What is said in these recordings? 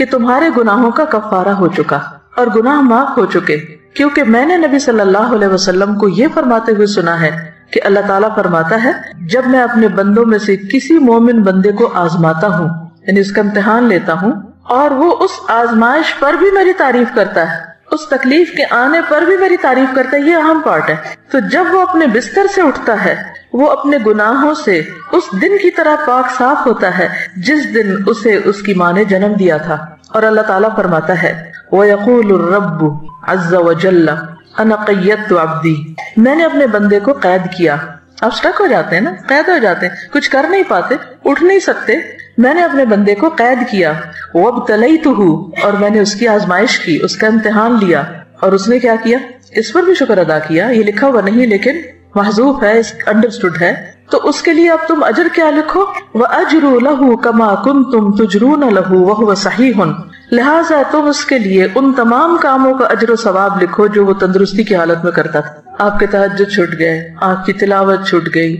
کہ تمہارے گناہوں کا کفارہ ہو چکا اور گناہ معاف ہو چکے، کیونکہ میں نے نبی صلی اللہ علیہ وسلم کو یہ فرماتے ہوئے سنا ہے کہ اللہ تعالیٰ فرماتا ہے جب میں اپنے بندوں میں سے کسی مومن بندے کو آزماتا ہوں، یعنی اس کا امتحان لیتا ہوں، اور وہ اس آزمائش پر بھی میری تعریف کرتا ہے، اس تکلیف کے آنے پر بھی میری تعریف کرتا ہے، یہ اہم پارٹ ہے، تو جب وہ اپنے بستر سے اٹھتا ہے وہ اپنے گناہوں سے اس دن کی طرح پاک صاف ہوتا ہے جس دن اسے اس کی ماں نے جنم دیا تھا۔ اور اللہ تعالیٰ فرماتا ہے وَيَقُولُ الرَّبُّ عَزَّ وَجَلَّ أَنَا قَيَّدتُ عَبْدِي، میں نے اپنے بندے کو قید کیا۔ آپ سٹک ہو جاتے ہیں نا، قید ہو جاتے ہیں، کچھ کر نہیں پاتے، اٹھ نہیں سکتے، میں نے اپنے بندے کو قید کیا، وَابْتَلَيْتُهُ، اور میں نے اس کی آزمائش کی، اس کا امتحان لیا، اور اس نے کیا کیا؟ اس پر بھی شکر ادا کیا۔ یہ لکھا ہوا نہیں لیکن محذوف ہے، انڈرسٹوڈ ہے، تو اس کے لیے اب تم اجر کیا لکھو؟ وَأَجْرُ لَهُ كَمَا كُنْتُمْ تُجْرُونَ لَهُ وَهُوَ صَحِيحٌ، لہٰذا تم اس کے لیے ان تمام کاموں کا اجر و ثواب لکھو جو وہ تندرستی کی حالت میں کرتا تھا۔ آپ کے تہجد چھوٹ گئے، آپ کی تلاوت چھوٹ گئی،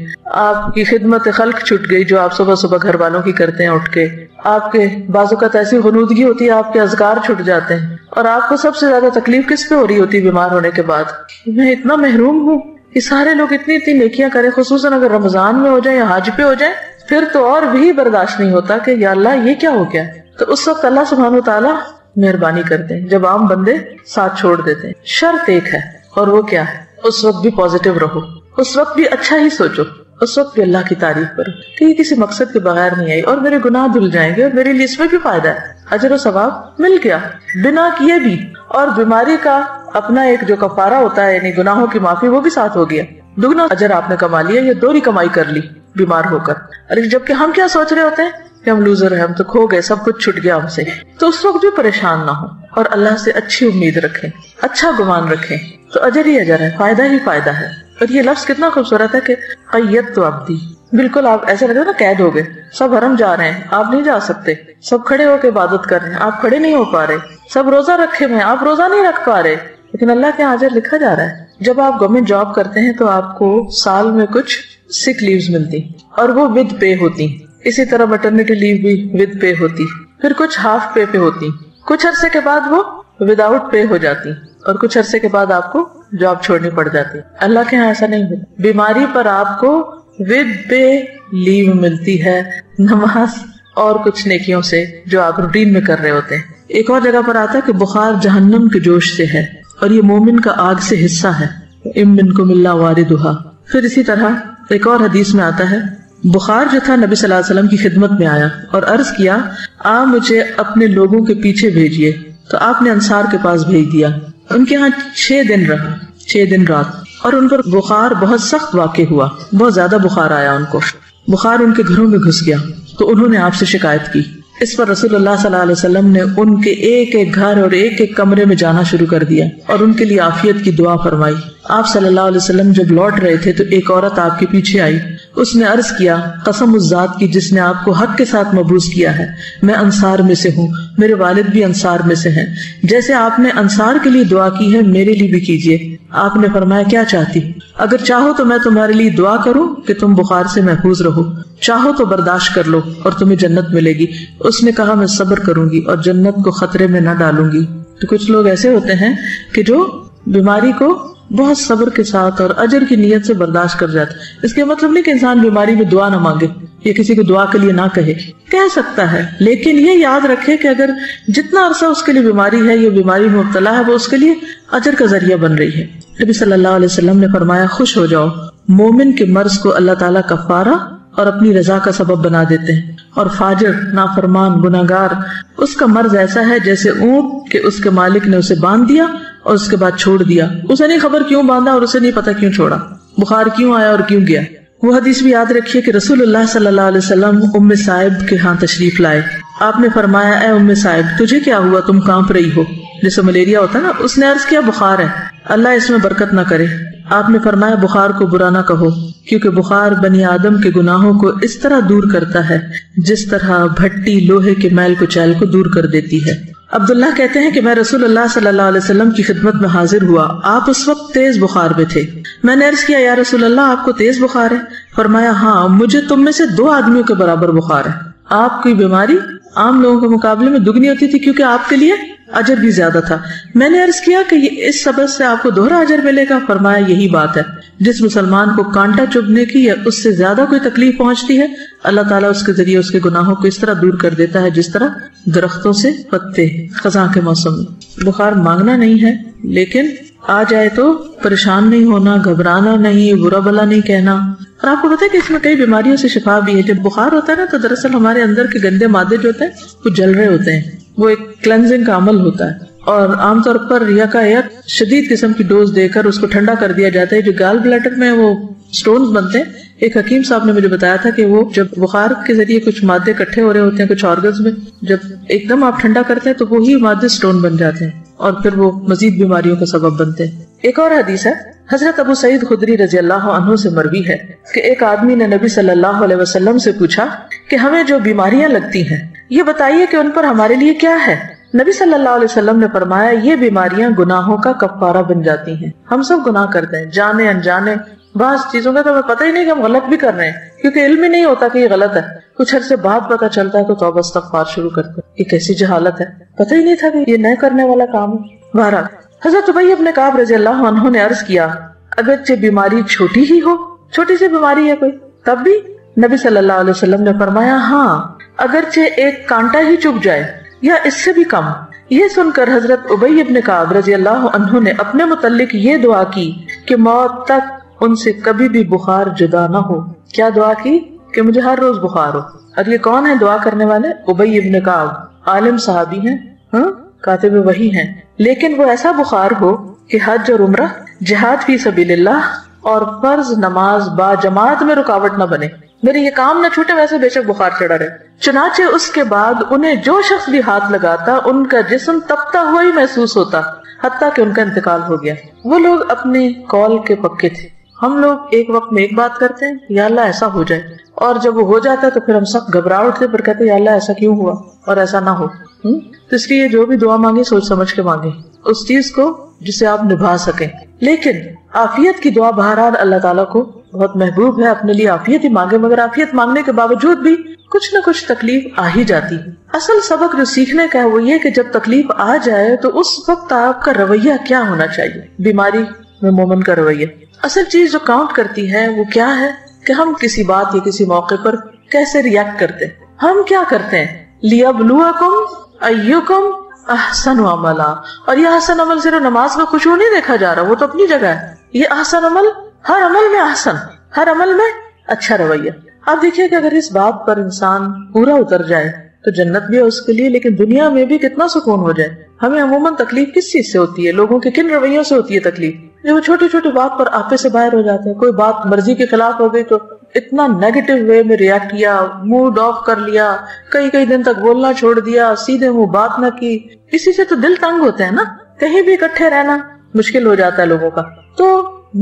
آپ کی خدمت خلق چھوٹ گئی جو آپ صبح صبح گھر والوں کی کرتے ہیں اٹھ کے، آپ کے بعض اوقات ایسی غنودگی ہوتی ہے آپ کے اذکار چھوٹ جاتے ہیں، اور آپ کو سب سے زیادہ تکلیف کس پہ ہو رہی ہوتی بیمار ہونے کے بعد؟ میں اتنا محروم ہوں، یہ سارے لوگ اتنی اتنی نیکیاں کریں، خصوصاً اگر رمضان میں ہو جائیں یا حج پہ ہو جائیں، پھر تو اور بھی برداشت نہیں ہوتا کہ یا اللہ یہ کیا ہو گیا۔ تو اس وقت اللہ سبحانہ و تعالیٰ مہربانی کرتے ہیں جب عام بندے ساتھ چھوڑ دیتے ہیں۔ شرط ایک ہے، اور وہ کیا ہے؟ اس وقت بھی پازیٹیو رہو، اس وقت بھی اچھا ہی سوچو، اس وقت بھی اللہ کی تعریف کرو کہ یہ کسی مقصد کے بغیر نہیں آئی اور میرے گناہ دھل جائیں گے اور میرے لیے اس میں بھی فائدہ ہے، اجر و ثواب مل گیا بنا کیے بھی، اور بیماری کا اپنا ایک جو کفارہ ہوتا ہے یعنی گناہوں کی معافی وہ بھی ساتھ ہو گیا، دگنا اجر آپ نے کما لیا، یہ دوہری کمائی کر لی بیمار ہو کر۔ ارے جبکہ ہم کیا سوچ رہے ہوتے ہیں کہ ہم لوزر ہیں، ہم تو کھو گئے، سب کچھ چھٹ گیا ہم سے، تو اس وقت بھی پریشان نہ ہو اور اللہ سے اچھی امید رکھیں، اچھا گمان رکھیں، تو اجر ہی اجر ہے، فائدہ ہی فائدہ ہے۔ اور یہ لفظ کتنا خوبصورت ہے کہ قیدت عبدی، بالکل آپ ایسا لگتا ہے نا قید ہو گئے، سب حرم جا رہے ہیں آپ نہیں جا سکتے، سب کھڑے ہو کے عبادت کر رہے ہیں آپ کھڑے نہیں ہو پا رہے، سب روزہ رکھے ہوئے ہیں آپ روزہ نہیں رکھ پا رہے، لیکن اللہ کے اجر لکھا جا رہا ہے۔ جب آپ گورنمنٹ جاب کرتے ہیں تو آپ کو سال میں کچھ سک لیوز ملتی اور وہ ود پے ہوتی، اسی طرح میٹرنٹی لیو بھی ود پے ہوتی، پھر کچھ ہاف پے پہ ہوتی، کچھ عرصے کے بعد وہ وداؤٹ پے ہو جاتی، اور کچھ عرصے کے بعد آپ کو جاب چھوڑنی پڑ جاتی۔ اللہ کے ہاں ایسا نہیں ہوتا، بیماری پر آپ کو ود پے لیو ملتی ہے، نماز اور کچھ نیکیوں سے جو آپ روٹین میں کر رہے ہوتے ہیں۔ ایک اور جگہ پر آتا ہے کہ بخار جہنم کے جوش سے ہے اور یہ مومن کا آگ سے حصہ ہے، ام منکم الا واردھا۔ پھر اسی طرح ایک اور حدیث میں آتا ہے بخار جو تھا نبی صلی اللہ علیہ وسلم کی خدمت میں آیا اور عرض کیا مجھے اپنے لوگوں کے پیچھے بھیجیے، تو آپ نے انصار کے پاس بھیج دیا۔ ان کے ہاں 6 دن رہا، 6 دن رات، اور ان پر بخار بہت سخت واقع ہوا، بہت زیادہ بخار آیا ان کو، بخار ان کے گھروں میں گھس گیا، تو انہوں نے آپ سے شکایت کی۔ اس پر رسول اللہ صلی اللہ علیہ وسلم نے ان کے ایک ایک گھر اور ایک ایک کمرے میں جانا شروع کر دیا اور ان کے لیے عافیت کی دعا فرمائی۔ آپ صلی اللہ علیہ وسلم جب لوٹ رہے تھے تو ایک عورت آپ کے پیچھے آئی، اس نے عرض کیا قسم اس ذات کی جس نے آپ کو حق کے ساتھ مبعوث کیا ہے، میں انصار میں سے ہوں، میرے والد بھی انصار میں سے ہیں، جیسے آپ نے انصار کے لیے دعا کی ہے میرے لیے بھی کیجیے۔ آپ نے فرمایا کیا چاہتی؟ اگر چاہو تو میں تمہارے لیے دعا کروں کہ تم بخار سے محفوظ رہو، چاہو تو برداشت کر لو اور تمہیں جنت ملے گی۔ اس نے کہا میں صبر کروں گی اور جنت کو خطرے میں نہ ڈالوں گی۔ تو کچھ لوگ ایسے ہوتے ہیں کہ جو بیماری کو بہت صبر کے ساتھ اور اجر کی نیت سے برداشت کر جاتے ہیں۔ اس کے مطلب نہیں کہ انسان بیماری میں دعا نہ مانگے یا کسی کو دعا کے لیے نہ کہہ سکتا ہے، لیکن یہ یاد رکھے کہ اگر جتنا عرصہ اس کے لیے بیماری ہے یا بیماری میں مبتلا ہے وہ اس کے لیے اجر کا ذریعہ بن رہی ہے۔ نبی صلی اللہ علیہ وسلم نے فرمایا خوش ہو جاؤ، مومن کے مرض کو اللہ تعالیٰ کفارہ اور اپنی رضا کا سبب بنا دیتے ہیں، اور فاجر نافرمان گناہگار اس کا مرض ایسا ہے جیسے اونٹ کہ اس کے مالک نے اسے باندھ دیا اور اس کے بعد چھوڑ دیا، اسے نہیں خبر کیوں باندھا اور اسے نہیں پتا کیوں چھوڑا، بخار کیوں آیا اور کیوں گیا۔ وہ حدیث بھی یاد رکھیے کہ رسول اللہ صلی اللہ علیہ وسلم ام صائب کے ہاں تشریف لائے۔ آپ نے فرمایا اے ام صائب تجھے کیا ہوا، تم کانپ رہی ہو، جیسے ملیریا ہوتا ہے نا۔ اس نے عرض کیا بخار ہے، اللہ اس میں برکت نہ کرے۔ آپ نے فرمایا بخار کو برا نہ کہو، کیونکہ بخار بنی آدم کے گناہوں کو اس طرح دور کرتا ہے جس طرح بھٹی لوہے کے میل کچیل کو دور کر دیتی ہے۔ عبداللہ کہتے ہیں کہ میں رسول اللہ صلی اللہ علیہ وسلم کی خدمت میں حاضر ہوا، آپ اس وقت تیز بخار میں تھے۔ میں نے عرض کیا یا رسول اللہ آپ کو تیز بخار ہے؟ فرمایا ہاں، مجھے تم میں سے 2 آدمیوں کے برابر بخار ہے، آپ کی بیماری عام لوگوں کے مقابلے میں دگنی ہوتی تھی کیونکہ آپ کے لیے اجر بھی زیادہ تھا. میں نے عرض کیا کہ اس سبب سے آپ کو دوہرا اجر ملے گا. فرمایا یہی بات ہے, جس مسلمان کو کانٹا چبھنے کی یا اس سے زیادہ کوئی تکلیف پہنچتی ہے اللہ تعالیٰ اس کے ذریعے اس کے گناہوں کو اس طرح دور کر دیتا ہے جس طرح درختوں سے پتے خزاں کے موسم میں. بخار مانگنا نہیں ہے, لیکن آ جائے تو پریشان نہیں ہونا, گھبرانا نہیں, برا بلا نہیں کہنا. اور آپ کو پتا ہے کہ اس میں کئی بیماریوں سے شفا بھی ہے. جب بخار ہوتا ہے نا تو دراصل ہمارے اندر کے گندے مادے جو ہوتے ہیں وہ جل رہے ہوتے ہیں, وہ ایک کلینزنگ کا عمل ہوتا ہے. اور عام طور پر یک شدید قسم کی ڈوز دے کر اس کو ٹھنڈا کر دیا جاتا ہے. جو گال بلیڈر میں وہ سٹونز بنتے ہیں, ایک حکیم صاحب نے مجھے بتایا تھا کہ وہ جب بخار کے ذریعے کچھ مادے اکٹھے ہو رہے ہوتے ہیں کچھ آرگنز میں, جب ایک دم آپ ٹھنڈا کرتے ہیں تو وہی مادے سٹون بن جاتے ہیں اور پھر وہ مزید بیماریوں کا سبب بنتے ہیں. ایک اور حدیث ہے, حضرت ابو سعید خدری رضی اللہ عنہ سے مروی ہے کہ ایک آدمی نے نبی صلی اللہ علیہ وسلم سے پوچھا کہ ہمیں جو بیماریاں لگتی ہیں یہ بتائیے کہ ان پر ہمارے لیے کیا ہے. نبی صلی اللہ علیہ وسلم نے فرمایا یہ بیماریاں گناہوں کا کفارہ بن جاتی ہیں. ہم سب گناہ کرتے ہیں جانے انجانے, بعض چیزوں کا تو ہمیں پتہ ہی نہیں کہ ہم غلط بھی کر رہے ہیں کیونکہ علم ہی نہیں ہوتا کہ یہ غلط ہے. کچھ عرصے بعد پتہ چلتا ہے تو توبہ استغفار شروع کرتے ہیں. یہ کیسی جہالت ہے, پتہ ہی نہیں تھا کہ یہ نہ کرنے والا کام ہے. بہرحال حضرت ابی بن کعب رضی اللہ عنہ نے عرض کیا اگرچہ بیماری چھوٹی ہی ہو, چھوٹی سی بیماری ہے کوئی, تب بھی نبی صلی اللہ علیہ وسلم نے فرمایا ہاں اگرچہ ایک کانٹا ہی چبھ جائے یا اس سے بھی کم. یہ سن کر حضرت ابی بن کعب رضی اللہ عنہ نے اپنے متعلق یہ دعا کی کہ موت تک ان سے کبھی بھی بخار جدا نہ ہو. کیا دعا کی؟ کہ مجھے ہر روز بخار ہو. اور یہ کون ہے دعا کرنے والے؟ ابی بن کعب, عالم صحابی ہیں, کاتب وحی ہیں, لیکن وہ ایسا بخار ہو کہ حج اور عمرہ, جہاد فی سبیل اللہ اور فرض نماز با جماعت میں رکاوٹ نہ بنے. میرے یہ کام نہ چھوٹے, ویسے بے شک بخار چڑھا رہے. چنانچہ اس کے بعد انہیں جو شخص بھی ہاتھ لگاتا ان کا جسم تپتا ہوا ہی محسوس ہوتا حتیٰ کہ ان کا انتقال ہو گیا. وہ لوگ اپنے قول کے پکے تھے. ہم لوگ ایک وقت میں ایک بات کرتے ہیں یا اللہ ایسا ہو جائے, اور جب وہ ہو جاتا ہے تو پھر ہم سب گھبرا اٹھتے پر کہتے ہیں یا اللہ ایسا کیوں ہوا اور ایسا نہ ہو. تو اس لیے جو بھی دعا مانگے سوچ سمجھ کے مانگے اس چیز کو جسے آپ نبھا سکیں. لیکن عافیت کی دعا بہرحال اللہ تعالیٰ کو بہت محبوب ہے, اپنے لیے عافیت ہی مانگے, مگر عافیت مانگنے کے باوجود بھی کچھ نہ کچھ تکلیف آ ہی جاتی ہے. اصل سبق جو سیکھنے کا ہے وہ یہ کہ جب تکلیف آ جائے تو اس وقت آپ کا رویہ کیا ہونا چاہیے. بیماری میں مومن کا رویہ, اصل چیز جو کاؤنٹ کرتی ہے وہ کیا ہے کہ ہم کسی بات یا کسی موقع پر کیسے ریئیکٹ کرتے ہیں. ہم کیا کرتے ہیں؟ لِيَبْلُوَكُمْ أَيُّكُمْ احسن عملا. اور یہ احسن عمل صرف نماز کا خشوع نہیں دیکھا جا رہا, وہ تو اپنی جگہ ہے. یہ احسن عمل ہر عمل میں احسن, ہر عمل میں اچھا رویہ. آپ دیکھیے کہ اگر اس بات پر انسان پورا اتر جائے تو جنت بھی ہے اس کے لیے, لیکن دنیا میں بھی کتنا سکون ہو جائے. ہمیں عموماً تکلیف کس چیز سے ہوتی ہے؟ لوگوں کے کن رویوں سے ہوتی ہے تکلیف؟ جب وہ چھوٹی چھوٹی بات پر آپے سے باہر ہو جاتے ہیں. کوئی بات مرضی کے خلاف ہو گئی تو اتنا نیگیٹو وے میں ریاکٹ کیا, موڈ آف کر لیا, کئی دن تک بولنا چھوڑ دیا, سیدھے منہ بات نہ کی. اسی سے تو دل تنگ ہوتے ہیں نا, کہیں بھی اکٹھے رہنا مشکل ہو جاتا ہے لوگوں کا. تو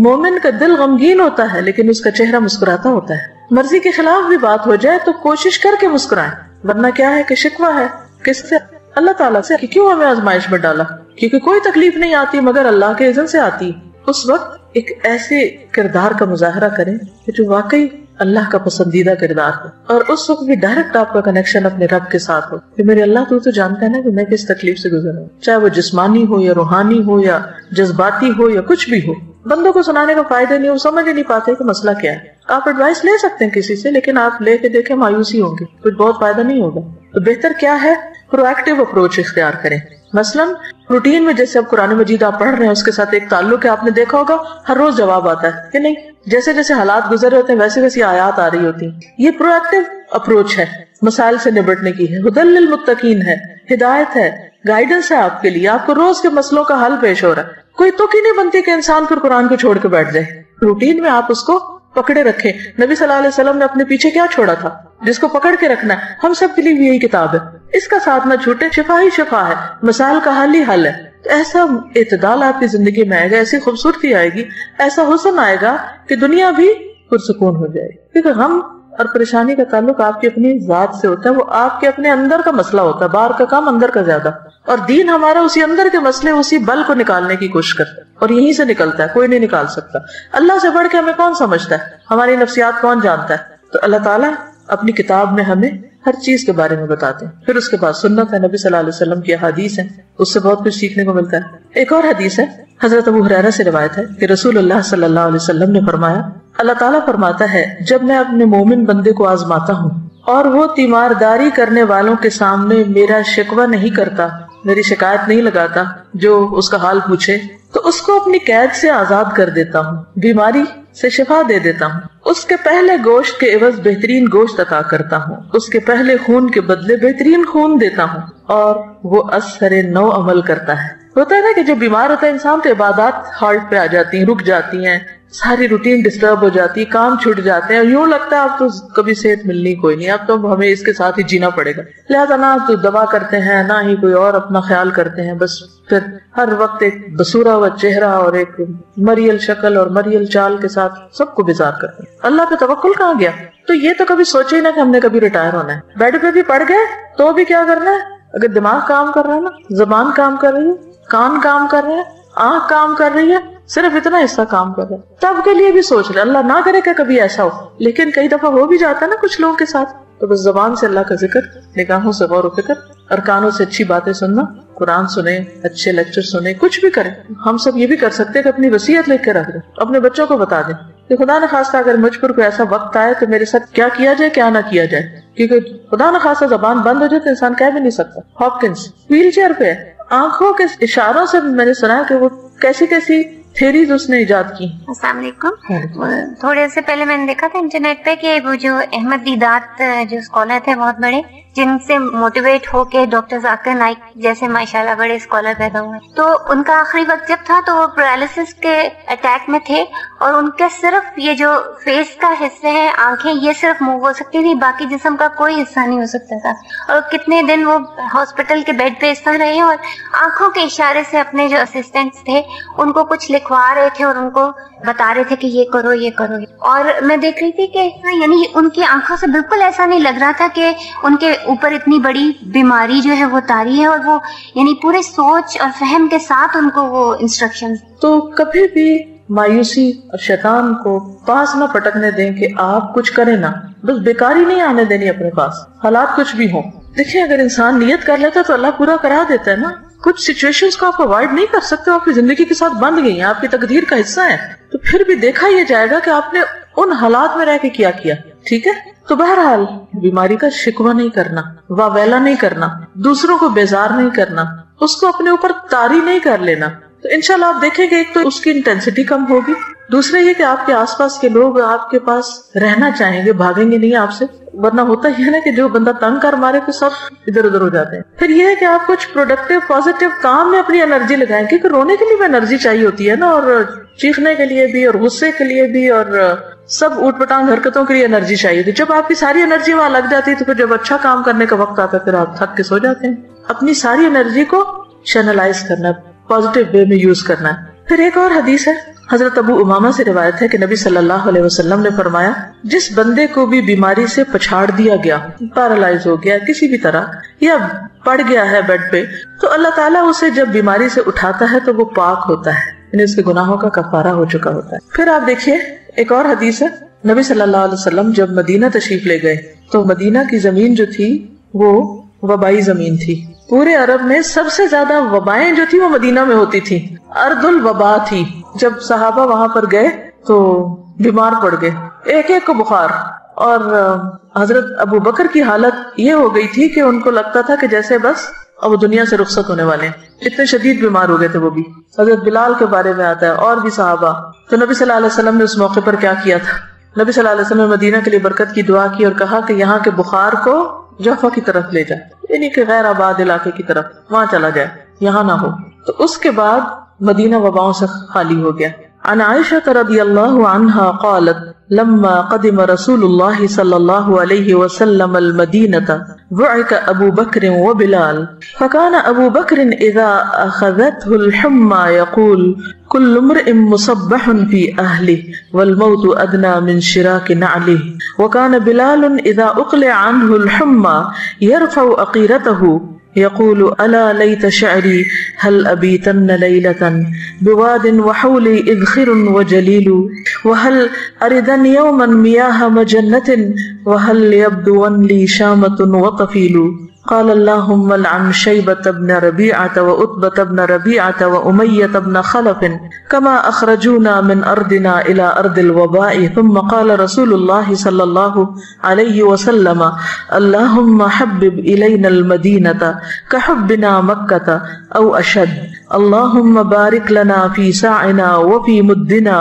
مومن کا دل غمگین ہوتا ہے لیکن اس کا چہرہ مسکراتا ہوتا ہے. مرضی کے خلاف بھی بات ہو جائے تو کوشش کر کے مسکرائیں, ورنہ کیا ہے کہ شکوہ ہے کس سے؟ اللہ تعالیٰ سے, کہ کیوں ہمیں آزمائش میں ڈالا. کیونکہ کوئی تکلیف نہیں آتی مگر اللہ کے اذن سے آتی. اس وقت ایک ایسے کردار کا مظاہرہ کریں کہ جو واقعی اللہ کا پسندیدہ کردار ہو, اور اس وقت بھی ڈائریکٹ آپ کا کنیکشن اپنے رب کے ساتھ ہو کہ میرے اللہ تو جانتا ہے نا کہ میں کس تکلیف سے گزر رہا ہوں, چاہے وہ جسمانی ہو یا روحانی ہو یا جذباتی ہو یا کچھ بھی ہو. بندوں کو سنانے کا فائدہ نہیں, وہ سمجھ ہی نہیں پاتے کہ مسئلہ کیا ہے. آپ ایڈوائس لے سکتے ہیں کسی سے, لیکن آپ لے کے دیکھیں مایوسی ہوں گے, کچھ بہت فائدہ نہیں ہوگا. تو بہتر کیا ہے, پرو ایکٹیو اپروچ اختیار کریں. مثلاً روٹین میں جیسے اب قرآن مجید آپ پڑھ رہے ہیں اس کے ساتھ ایک تعلق ہے, آپ نے دیکھا ہوگا ہر روز جواب آتا ہے کہ نہیں, جیسے جیسے حالات گزر رہے ہوتے ہیں ویسے ویسے آیات آ رہی ہوتی ہیں. یہ پرو ایکٹیو اپروچ ہے, مسائل سے نبٹنے کی ہے, ہدی للمتقین ہے, ہدایت ہے, گائیڈنس ہے آپ کے لیے. آپ کو روز کے مسئلوں کا حل پیش ہو رہا ہے. کوئی تو کی نہیں بنتی کہ انسان پھر قرآن کو چھوڑ کے بیٹھ جائے. روٹین میں آپ اس کو پکڑے رکھیں. نبی صلی اللہ علیہ وسلم نے اپنے پیچھے کیا چھوڑا تھا جس کو پکڑ کے رکھنا ہے. ہم سب کے لیے بھی یہی کتاب ہے, اس کا ساتھ نہ چھوٹے. شفا ہی شفا ہے, مسائل کا حل ہی حل ہے. تو ایسا اعتدال آپ کی زندگی میں آئے گا, ایسی خوبصورتی آئے گی, ایسا حسن آئے گا کہ دنیا بھی پرسکون ہو جائے گی. کیونکہ غم اور پریشانی کا تعلق آپ کی اپنی ذات سے ہوتا ہے, وہ آپ کے اپنے اندر کا مسئلہ ہوتا ہے, باہر کا کام اندر کا زیادہ. اور دین ہمارا اسی اندر کے مسئلے, اسی بل کو نکالنے کی کوشش کرتا ہے, اور یہیں سے نکلتا ہے, کوئی نہیں نکال سکتا. اللہ سے بڑھ کے ہمیں کون سمجھتا ہے, ہماری نفسیات کون جانتا ہے؟ تو اللہ تعالیٰ اپنی کتاب میں ہمیں ہر چیز کے بارے میں بتاتے ہیں. پھر اس کے بعد سنت ہے، نبی صلی اللہ علیہ وسلم کی احادیث ہیں، اس سے بہت کچھ سیکھنے کو ملتا ہے. ایک اور حدیث ہے، حضرت ابو ہریرہ سے روایت ہے کہ رسول اللہ صلی اللہ علیہ وسلم نے فرمایا، اللہ تعالیٰ فرماتا ہے جب میں اپنے مومن بندے کو آزماتا ہوں اور وہ تیمارداری کرنے والوں کے سامنے میرا شکوہ نہیں کرتا، میری شکایت نہیں لگاتا، جو اس کا حال پوچھے تو اس کو اپنی قید سے آزاد کر دیتا ہوں، بیماری سے شفا دے دیتا ہوں، اس کے پہلے گوشت کے عوض بہترین گوشت عطا کرتا ہوں، اس کے پہلے خون کے بدلے بہترین خون دیتا ہوں، اور وہ اثر نو عمل کرتا ہے. ہوتا ہے نا کہ جب بیمار ہوتا ہے انسان تو عبادات ہالٹ پہ آ جاتی ہیں، رک جاتی ہیں، ساری روٹین ڈسٹرب ہو جاتی ہے، کام چھوٹ جاتے ہیں، یوں لگتا ہے اب تو کبھی صحت ملنی کوئی نہیں، اب تو ہمیں اس کے ساتھ ہی جینا پڑے گا. لہٰذا نہ تو دوا کرتے ہیں نہ ہی کوئی اور اپنا خیال کرتے ہیں، بس پھر ہر وقت ایک بسورا ہوا چہرہ اور ایک مریل شکل اور مریل چال کے ساتھ سب کو بیزار کرتے ہیں. اللہ پہ توکل کہاں گیا؟ تو یہ تو کبھی سوچے ہی نہ کہ ہم نے کبھی ریٹائر ہونا ہے. بیڈ پہ بھی پڑ گئے تو بھی کیا کرنا ہے؟ اگر دماغ کام کر رہا ہے نا، زبان کام کر رہی ہے، کان کام کر رہے ہیں، آنکھ کام کر رہی ہے، صرف اتنا حصہ کام کر رہا ہے، تب کے لیے بھی سوچ لے. اللہ نہ کرے کہ کبھی ایسا ہو، لیکن کئی دفعہ ہو بھی جاتا ہے نا کچھ لوگوں کے ساتھ. تو بس زبان سے اللہ کا ذکر، نگاہوں سے غور و فکر، اور کانوں سے اچھی باتیں سننا، قرآن سنیں، اچھے لیکچر سنیں، کچھ بھی کریں. ہم سب یہ بھی کر سکتے ہیں کہ اپنی وصیت لکھ کے رکھ دیں، اپنے بچوں کو بتا دیں کہ خدا نہ خواستہ اگر مجھ پر کوئی ایسا وقت آئے تو میرے ساتھ کیا کیا جائے کیا نہ کیا جائے، کیونکہ خدا نہ خواستہ زبان بند ہو جائے تو انسان کہہ بھی نہیں سکتا. ہاپکنس ویل چیئر پہ آنکھوں کے اشاروں سے میں نے سنا کہ وہ کیسی کیسی تھیریز اس نے ایجاد کی. السلام علیکم. تھوڑے سے پہلے میں نے دیکھا تھا انٹرنیٹ پہ کہ وہ جو احمد دیدات جو اسکالر تھے بہت بڑے، جن سے موٹیویٹ ہو کے ڈاکٹر ذاکر نائک جیسے ماشاءاللہ بڑے اسکالر پیدا ہوئے، تو ان کا آخری وقت جب تھا تو وہ پیرالسس کے اٹیک میں تھے، اور ان کے صرف یہ جو فیس کا حصہ ہے، آنکھیں، یہ صرف موو ہو سکتی تھی، باقی جسم کا کوئی حصہ نہیں ہو سکتا تھا. اور کتنے دن وہ ہاسپٹل کے بیڈ پہ اس طرح رہے، اور آنکھوں کے اشارے سے اپنے جو اسسٹنٹس تھے ان کو کچھ لکھوا رہے تھے اور ان کو بتا رہے تھے کہ یہ کرو یہ کرو. اور میں دیکھ رہی تھی کہ یعنی ان کی آنکھوں سے بالکل ایسا نہیں لگ رہا تھا کہ ان کے اوپر اتنی بڑی بیماری جو ہے وہ طاری ہے، اور وہ یعنی پورے سوچ اور فہم کے ساتھ ان کو وہ انسٹرکشن. تو کبھی بھی مایوسی اور شیطان کو پاس نہ پٹکنے دیں کہ آپ کچھ کریں نہ، بس بیکاری نہیں آنے دینی اپنے پاس، حالات کچھ بھی ہوں. دیکھیں اگر انسان نیت کر لیتا تو اللہ پورا کرا دیتا ہے نا. کچھ سچویشنز کو آپ اوائڈ نہیں کر سکتے، آپ کی زندگی کے ساتھ بند گئی ہیں، آپ کی تقدیر کا حصہ ہے، تو پھر بھی دیکھا یہ جائے گا کہ آپ نے ان حالات میں رہ کے کیا کیا. ٹھیک ہے، تو بہرحال بیماری کا شکوہ نہیں کرنا، واویلا نہیں کرنا، دوسروں کو بیزار نہیں کرنا، اس کو اپنے اوپر طاری نہیں کر لینا. تو انشاءاللہ آپ دیکھیں گے ایک تو اس کی انٹینسٹی کم ہوگی، دوسرے یہ کہ آپ کے آس پاس کے لوگ آپ کے پاس رہنا چاہیں گے، بھاگیں گے نہیں آپ سے. ورنہ ہوتا ہی ہے نا کہ جو بندہ تنگ کر مارے تو سب ادھر ادھر ہو جاتے ہیں. پھر یہ ہے کہ آپ کچھ پروڈکٹیو پازیٹیو کام میں اپنی انرجی لگائیں، کیونکہ رونے کے لیے بھی انرجی چاہیے ہوتی ہے نا، اور چیخنے کے لیے بھی، اور غصے کے لیے بھی، اور سب اوٹ پٹانگ حرکتوں کے لیے انرجی چاہیے ہوتی. جب آپ کی ساری انرجی وہاں لگ جاتی ہے تو پھر جب اچھا کام کرنے کا وقت آتا ہے پھر آپ تھک کے سو جاتے ہیں. اپنی ساری انرجی کو چینلائز کرنا، پازیٹیو وے میں یوز کرنا ہے. پھر ایک اور حدیث ہے، حضرت ابو امامہ سے روایت ہے کہ نبی صلی اللہ علیہ وسلم نے فرمایا، جس بندے کو بھی بیماری سے پچھاڑ دیا گیا، پیرالائز ہو گیا کسی بھی طرح، یا پڑ گیا ہے بیڈ پہ، تو اللہ تعالیٰ اسے جب بیماری سے اٹھاتا ہے تو وہ پاک ہوتا ہے، یعنی اس کے گناہوں کا کفارہ ہو چکا ہوتا ہے. پھر آپ دیکھیے ایک اور حدیث ہے، نبی صلی اللہ علیہ وسلم جب مدینہ تشریف لے گئے تو مدینہ کی زمین جو تھی وہ وبائی زمین تھی. پورے عرب میں سب سے زیادہ وبائیں جو تھی وہ مدینہ میں ہوتی تھی، ارض الوبا تھی. جب صحابہ وہاں پر گئے تو بیمار پڑ گئے، ایک ایک کو بخار، اور حضرت ابو بکر کی حالت یہ ہو گئی تھی کہ ان کو لگتا تھا کہ جیسے بس اب دنیا سے رخصت ہونے والے ہیں، اتنے شدید بیمار ہو گئے تھے وہ بھی. حضرت بلال کے بارے میں آتا ہے اور بھی صحابہ. تو نبی صلی اللہ علیہ وسلم نے اس موقع پر کیا کیا تھا؟ نبی صلی اللہ علیہ وسلم نے مدینہ کے لیے برکت کی دعا کی اور کہا کہ یہاں کے بخار کو جوفہ کی طرف لے جائے، یعنی کہ غیر آباد علاقے کی طرف وہاں چلا جائے، یہاں نہ ہو. تو اس کے بعد مدینہ وباؤں سے خالی ہو گیا. عن عائشة رضی اللہ عنہا قالت لما قدم رسول اللہ صلی اللہ علیہ وسلم المدینة بعث ابو بکر وبلال فكان ابو بکر اذا اخذته الحمى يقول كل امرئ مصبح في اهله والموت ادنى من شراك نعله وكان بلال اذا اقلع عنه الحمى يرفع اقيرته يقول ألا ليت شعري هل أبيتن ليلة بواد وحولي إذخر وجليل وهل أردن يوما مياه مجنة وهل يبدون لي شامة وطفيل قال اللهم لعن شيبة بن ربيعة وعتبة بن ربيعة وأمية بن خلف كما أخرجونا من أرضنا إلى أرض الوباء. ثم قال رسول الله صلى الله عليه وسلم اللهم حبب إلينا المدينة كحبنا مكة أو أشد. اللهم بارك لنا في ساعنا وفي مدنا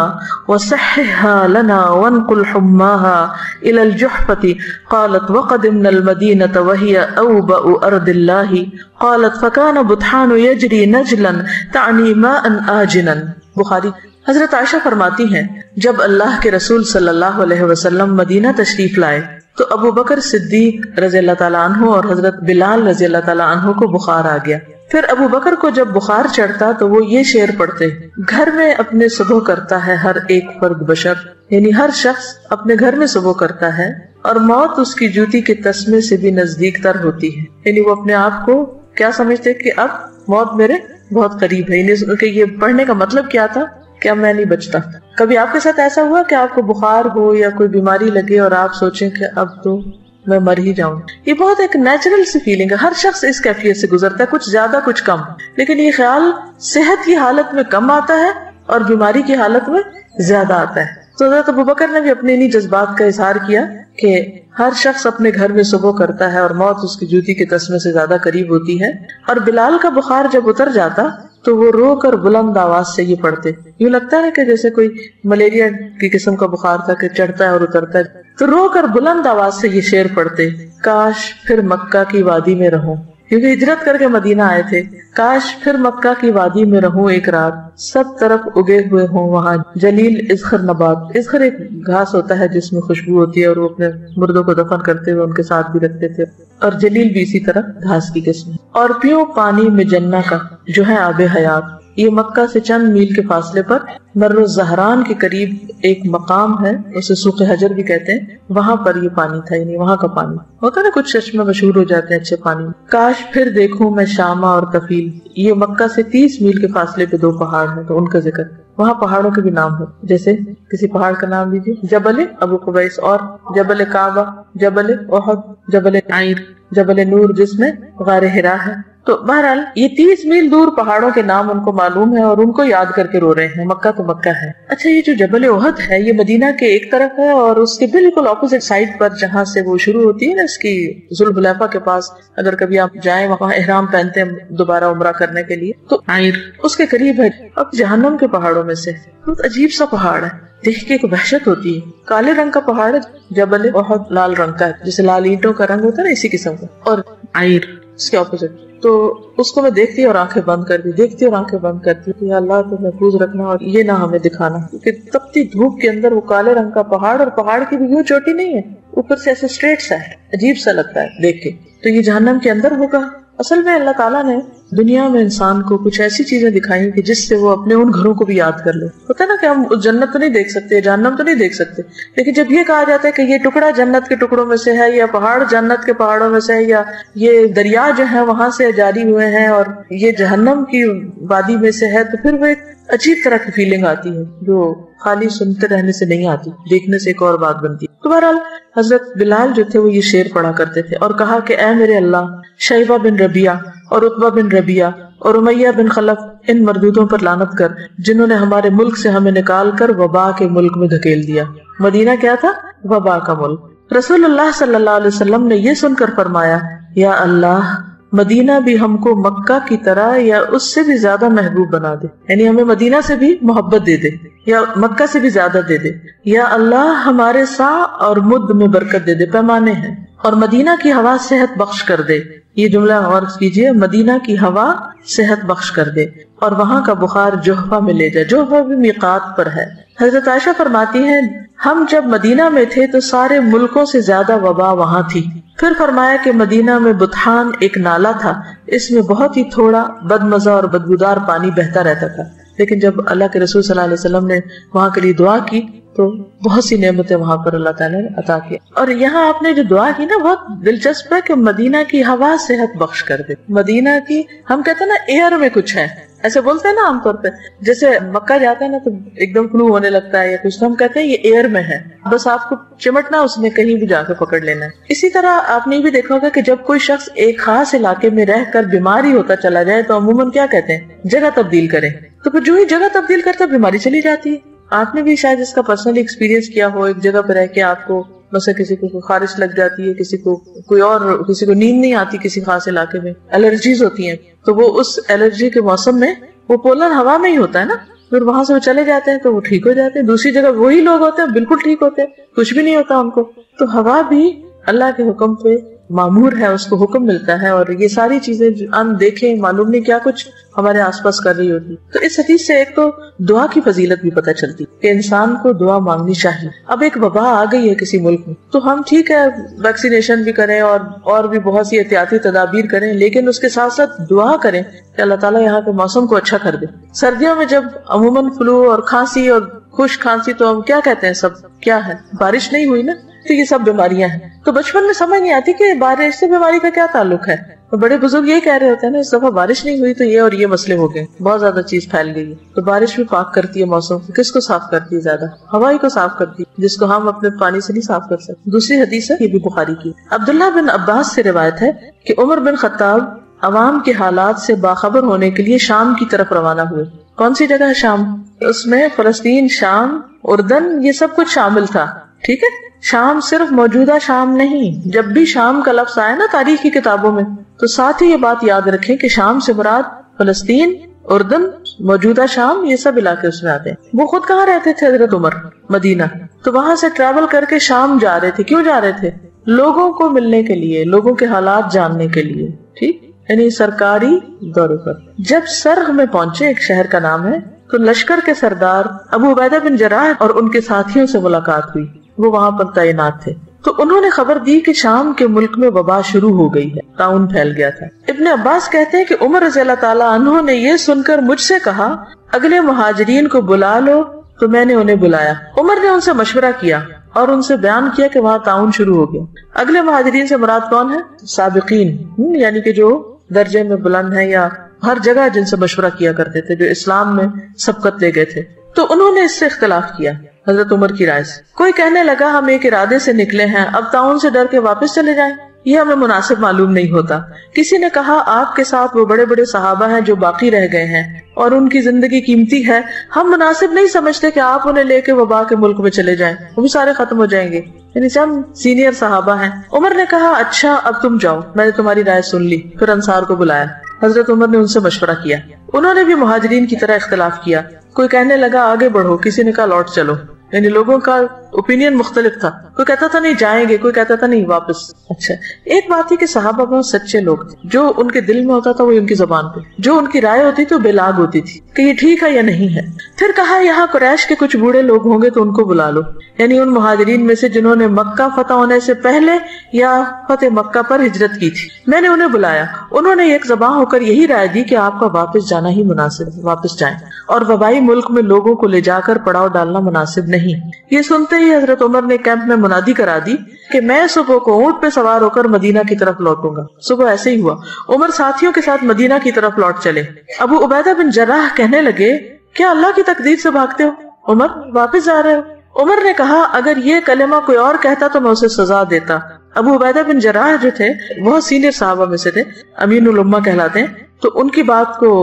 وصححها لنا وانقل حماها إلى الجحفة. قالت وقدمنا المدينة وهي أوبأ أرض الله. قالت فكان بطحان يجري نجلا تعني ماء آجنا. بخاری. حضرت عائشہ فرماتی ہیں جب اللہ کے رسول صلی اللہ علیہ وسلم مدینہ تشریف لائے تو ابو بکر صدیق رضی اللہ تعالیٰ عنہ اور حضرت بلال رضی اللہ تعالیٰ عنہ کو بخار آ گیا. پھر ابو بکر کو جب بخار چڑھتا تو وہ یہ شعر پڑھتے گھر میں اپنے صبح کرتا ہے ہر ایک فرد بشر، یعنی ہر شخص اپنے گھر میں صبح کرتا ہے اور موت اس کی جوتی کے تسمے سے بھی نزدیک تر ہوتی ہے. یعنی وہ اپنے آپ کو کیا سمجھتے کہ اب موت میرے بہت قریب ہے. یعنی کہ یہ پڑھنے کا مطلب کیا تھا کہ اب میں نہیں بچتا. کبھی آپ کے ساتھ ایسا ہوا کہ آپ کو بخار ہو یا کوئی بیماری لگے اور آپ سوچیں کہ اب تو میں مر ہی جاؤں؟ یہ بہت ایک نیچرل سی فیلنگ ہے، ہر شخص اس کیفیت سے گزرتا ہے، کچھ زیادہ کچھ کم. لیکن یہ خیال صحت کی حالت میں کم آتا ہے اور بیماری کی حالت میں زیادہ آتا ہے. تو حضرت ابوبکر نے بھی اپنے انہی جذبات کا اظہار کیا کہ ہر شخص اپنے گھر میں صبح کرتا ہے اور موت اس کی جوتی کے تسمے سے زیادہ قریب ہوتی ہے. اور بلال کا بخار جب اتر جاتا تو وہ رو کر بلند آواز سے یہ پڑھتے. یوں لگتا ہے کہ جیسے کوئی ملیریا کی قسم کا بخار تھا کہ چڑھتا ہے اور اترتا ہے. تو رو کر بلند آواز سے یہ شعر پڑھتے کاش پھر مکہ کی وادی میں رہوں، کیونکہ ہجرت کر کے مدینہ آئے تھے. کاش پھر مکہ کی وادی میں رہوں ایک رات، سب طرف اگے ہوئے ہوں وہاں جلیل اذخر نبات. اذخر ایک گھاس ہوتا ہے جس میں خوشبو ہوتی ہے اور وہ اپنے مردوں کو دفن کرتے ہوئے ان کے ساتھ بھی رکھتے تھے. اور جلیل بھی اسی طرح گھاس کی قسم. اور پیو پانی میں جنہ کا جو ہے آب حیات. یہ مکہ سے چند میل کے فاصلے پر مر الزہران کے قریب ایک مقام ہے، اسے سوق حجر بھی کہتے ہیں. وہاں پر یہ پانی تھا، یعنی وہاں کا پانی ہوتا ہے نا، کچھ چشمے مشہور ہو جاتے ہیں اچھے پانی. کاش پھر دیکھوں میں شامہ اور کفیل. یہ مکہ سے 30 میل کے فاصلے پہ 2 پہاڑ ہیں، تو ان کا ذکر. وہاں پہاڑوں کے بھی نام ہیں، جیسے کسی پہاڑ کا نام لیجیے، جبل ابو قبیس اور جبل کعبہ، جبل احد، جبل عیر، جبل نور جس میں غار حرا ہے. تو بہرحال یہ 30 میل دور پہاڑوں کے نام ان کو معلوم ہے اور ان کو یاد کر کے رو رہے ہیں. مکہ تو مکہ ہے. اچھا، یہ جو جبل احد ہے یہ مدینہ کے ایک طرف ہے اور اس کے بالکل اپوزٹ سائڈ پر جہاں سے وہ شروع ہوتی ہے نا، اس کی ذوالحلیفہ کے پاس. اگر کبھی آپ جائیں وہاں احرام پہنتے ہیں دوبارہ عمرہ کرنے کے لیے، تو عیر اس کے قریب ہے. اب جہنم کے پہاڑوں میں سے بہت عجیب سا پہاڑ ہے، دیکھ کے کوئی وحشت ہوتی ہے. کالے رنگ کا پہاڑ ہے جبل احد، لال رنگ کا ہے جیسے لال اینٹوں کا رنگ ہوتا ہے نا، اسی قسم کا. اور عیر اس کے اپوزٹ. تو اس کو میں دیکھتی اور آنکھیں بند کرتی، دیکھتی اور آنکھیں بند کرتی کہ اللہ تو محفوظ رکھنا اور یہ نہ ہمیں دکھانا. کیونکہ تپتی دھوپ کے اندر وہ کالے رنگ کا پہاڑ، اور پہاڑ کی بھی وہ چوٹی نہیں ہے، اوپر سے ایسے اسٹریٹ سا ہے، عجیب سا لگتا ہے دیکھ کے. تو یہ جہنم کے اندر ہوگا. اصل میں اللہ تعالیٰ نے دنیا میں انسان کو کچھ ایسی چیزیں دکھائی کہ جس سے وہ اپنے ان گھروں کو بھی یاد کر لے. ہوتا ہے نا کہ ہم جنت تو نہیں دیکھ سکتے، جہنم تو نہیں دیکھ سکتے، لیکن جب یہ کہا جاتا ہے کہ یہ ٹکڑا جنت کے ٹکڑوں میں سے ہے، یا پہاڑ جنت کے پہاڑوں میں سے ہے، یا یہ دریا جو ہے وہاں سے جاری ہوئے ہیں اور یہ جہنم کی وادی میں سے ہے، تو پھر وہ ایک عجیب طرح کی فیلنگ آتی ہے جو خالی سنتے رہنے سے نہیں آتی، دیکھنے سے ایک اور بات بنتی ہے. تو بہرحال حضرت بلال جو تھے وہ یہ شعر پڑھا کرتے تھے اور کہا کہ اے میرے اللہ، شیبہ بن ربیعہ اور عتبہ بن ربیعہ اور امیہ بن خلف، ان مردودوں پر لعنت کر جنہوں نے ہمارے ملک سے ہمیں نکال کر وبا کے ملک میں دھکیل دیا. مدینہ کیا تھا؟ وبا کا ملک. رسول اللہ صلی اللہ علیہ وسلم نے یہ سن کر فرمایا، یا اللہ مدینہ بھی ہم کو مکہ کی طرح یا اس سے بھی زیادہ محبوب بنا دے، یعنی ہمیں مدینہ سے بھی محبت دے دے یا مکہ سے بھی زیادہ دے دے. یا اللہ ہمارے سا اور مد میں برکت دے دے، پیمانے ہیں. اور مدینہ کی ہوا صحت بخش کر دے. یہ جملہ غور کیجئے، مدینہ کی ہوا صحت بخش کر دے اور وہاں کا بخار جوہفہ میں لے جائے. جوہفہ بھی میقات پر ہے. حضرت عائشہ فرماتی ہیں ہم جب مدینہ میں تھے تو سارے ملکوں سے زیادہ وبا وہاں تھی. پھر فرمایا کہ مدینہ میں بطحان ایک نالا تھا، اس میں بہت ہی تھوڑا بدمزہ اور بدبودار پانی بہتا رہتا تھا. لیکن جب اللہ کے رسول صلی اللہ علیہ وسلم نے وہاں کے لیے دعا کی تو بہت سی نعمتیں وہاں پر اللہ تعالیٰ نے عطا کی. اور یہاں آپ نے جو دعا کی نا بہت دلچسپ ہے کہ مدینہ کی ہوا صحت بخش کر دے. مدینہ کی ہم کہتے ہیں نا ایئر میں کچھ ہے، ایسے بولتے ہیں نا عام طور پہ، جیسے مکہ جاتا ہے نا تو ایک دم فلو ہونے لگتا ہے یا کچھ، تو ہم کہتے ہیں یہ ایئر میں ہے، بس آپ کو چمٹنا اس میں کہیں بھی جا کے پکڑ لینا ہے. اسی طرح آپ نے بھی دیکھا ہوگا کہ جب کوئی شخص ایک خاص علاقے میں رہ کر بیماری ہوتا چلا جائے تو عموماً کیا کہتے ہیں؟ جگہ تبدیل کریں. تو پھر جو ہی جگہ تبدیل کرتا ہے بیماری چلی جاتی ہے. آپ نے بھی شاید اس کا پرسنلی ایکسپیرینس کیا ہو، ایک جگہ پہ رہ کے آپ کو مثلا کسی کو خارش لگ جاتی ہے، کسی کو کوئی اور، کسی کو نیند نہیں آتی، کسی خاص علاقے میں الرجیز ہوتی ہیں، تو وہ اس الرجی کے موسم میں وہ پولر ہوا میں ہی ہوتا ہے نا، پھر وہاں سے وہ چلے جاتے ہیں تو وہ ٹھیک ہو جاتے ہیں. دوسری جگہ وہی لوگ ہوتے ہیں بالکل ٹھیک ہوتے ہیں، کچھ بھی نہیں ہوتا ان کو. تو ہوا بھی اللہ کے حکم پہ معمور ہے، اس کو حکم ملتا ہے، اور یہ ساری چیزیں ان دیکھیں معلوم نہیں کیا کچھ ہمارے آس پاس کر رہی ہوتی. تو اس حدیث سے ایک تو دعا کی فضیلت بھی پتہ چلتی کہ انسان کو دعا مانگنی چاہیے. اب ایک وبا آ گئی ہے کسی ملک میں تو ہم ٹھیک ہے ویکسینیشن بھی کریں اور بھی بہت سی احتیاطی تدابیر کریں، لیکن اس کے ساتھ ساتھ دعا کریں کہ اللہ تعالیٰ یہاں کے موسم کو اچھا کر دے. سردیوں میں جب عموماً فلو اور کھانسی اور خشک کھانسی تو ہم کیا کہتے ہیں، سب کیا ہے، بارش نہیں ہوئی نا تو یہ سب بیماریاں ہیں. تو بچپن میں سمجھ نہیں آتی کہ بارش سے بیماری کا کیا تعلق ہے. تو بڑے بزرگ یہ کہہ رہے ہوتے ہیں نا اس دفعہ بارش نہیں ہوئی تو یہ اور یہ مسئلے ہو گئے، بہت زیادہ چیز پھیل گئی ہے. تو بارش بھی پاک کرتی ہے موسم. کس کو صاف کرتی ہے زیادہ؟ ہوا ہی کو صاف کرتی ہے، جس کو ہم اپنے پانی سے نہیں صاف کر سکتے. دوسری حدیث ہے، یہ بھی بخاری کی، عبداللہ بن عباس سے روایت ہے کہ عمر بن خطاب عوام کے حالات سے باخبر ہونے کے لیے شام کی طرف روانہ ہوئے. کون سی جگہ ہے شام؟ اس میں فلسطین، شام، اردن، یہ سب کچھ شامل تھا. ٹھیک ہے، شام صرف موجودہ شام نہیں. جب بھی شام کا لفظ آئے نا تاریخ کی کتابوں میں تو ساتھ ہی یہ بات یاد رکھیں کہ شام سے مراد فلسطین، اردن، موجودہ شام، یہ سب علاقے اس میں آتے ہیں. وہ خود کہاں رہتے تھے حضرت عمر؟ مدینہ. تو وہاں سے ٹریول کر کے شام جا رہے تھے. کیوں جا رہے تھے؟ لوگوں کو ملنے کے لیے، لوگوں کے حالات جاننے کے لیے. ٹھیک، یعنی سرکاری دورے پر. جب سرغ میں پہنچے، ایک شہر کا نام ہے، تو لشکر کے سردار ابو عبیدہ بن جراح اور ان کے ساتھیوں سے ملاقات ہوئی. وہ وہاں پر تعینات تھے. تو انہوں نے خبر دی کہ شام کے ملک میں وبا شروع ہو گئی ہے، طاعون پھیل گیا تھا. ابن عباس کہتے ہیں کہ عمر رضی اللہ تعالیٰ عنہ نے یہ سن کر مجھ سے کہا اگلے مہاجرین کو بلا لو. تو میں نے انہیں بلایا. عمر نے ان سے مشورہ کیا اور ان سے بیان کیا کہ وہاں طاعون شروع ہو گیا. اگلے مہاجرین سے مراد کون ہے؟ سابقین، یعنی کہ جو درجے میں بلند ہیں یا ہر جگہ جن سے مشورہ کیا کرتے تھے، جو اسلام میں سبقت لے گئے تھے. تو انہوں نے اس سے اختلاف کیا حضرت عمر کی رائے سے. کوئی کہنے لگا ہم ایک ارادے سے نکلے ہیں، اب طاعون سے ڈر کے واپس چلے جائیں، یہ ہمیں مناسب معلوم نہیں ہوتا. کسی نے کہا آپ کے ساتھ وہ بڑے بڑے صحابہ ہیں جو باقی رہ گئے ہیں اور ان کی زندگی قیمتی ہے، ہم مناسب نہیں سمجھتے کہ آپ انہیں لے کے وبا کے ملک میں چلے جائیں، وہ بھی سارے ختم ہو جائیں گے. یعنی ہم سینئر صحابہ ہیں. عمر نے کہا اچھا اب تم جاؤ، میں نے تمہاری رائے سن لی. پھر انصار کو بلایا. حضرت عمر نے ان سے مشورہ کیا. انہوں نے بھی مہاجرین کی طرح اختلاف کیا. کوئی کہنے لگا آگے بڑھو، کسی نے کہا لوٹ چلو. یعنی لوگوں کا اوپینین مختلف تھا. کوئی کہتا تھا نہیں جائیں گے، کوئی کہتا تھا نہیں واپس. اچھا، ایک بات ہے کہ صحابہ بہت سچے لوگ تھے. جو ان کے دل میں ہوتا تھا وہ ان کی زبان پہ، جو ان کی رائے ہوتی تھی وہ بے لاگ ہوتی تھی کہ یہ ٹھیک ہے یا نہیں ہے. پھر کہا یہاں قریش کے کچھ بوڑھے لوگ ہوں گے تو ان کو بلا لو، یعنی ان مہاجرین میں سے جنہوں نے مکہ فتح ہونے سے پہلے یا فتح مکہ پر ہجرت کی تھی. میں نے انہیں بلایا. انہوں نے ایک زبان ہو کر یہی رائے دی کہ آپ کا واپس جانا ہی مناسب ہے، واپس جائیں، اور وبائی ملک میں لوگوں کو لے جا کر پڑاؤ ڈالنا مناسب نہیں. یہ سنتے ہی حضرت عمر نے کیمپ میں منادی کرا دی کہ میں صبح کو اونٹ پہ سوار ہو کر مدینہ کی طرف لوٹوں گا. صبح ایسے ہی ہوا. عمر ساتھیوں کے ساتھ مدینہ کی طرف لوٹ چلے. ابو عبیدہ بن جراح کہنے لگے کیا اللہ کی تقدیر سے بھاگتے ہو عمر، واپس جا رہے ہو؟ عمر نے کہا اگر یہ کلمہ کوئی اور کہتا تو میں اسے سزا دیتا. ابو عبیدہ بن جراح جو تھے بہت سینئر صحابہ میں سے تھے، امین الامہ کہلاتے ہیں. تو ان کی بات کو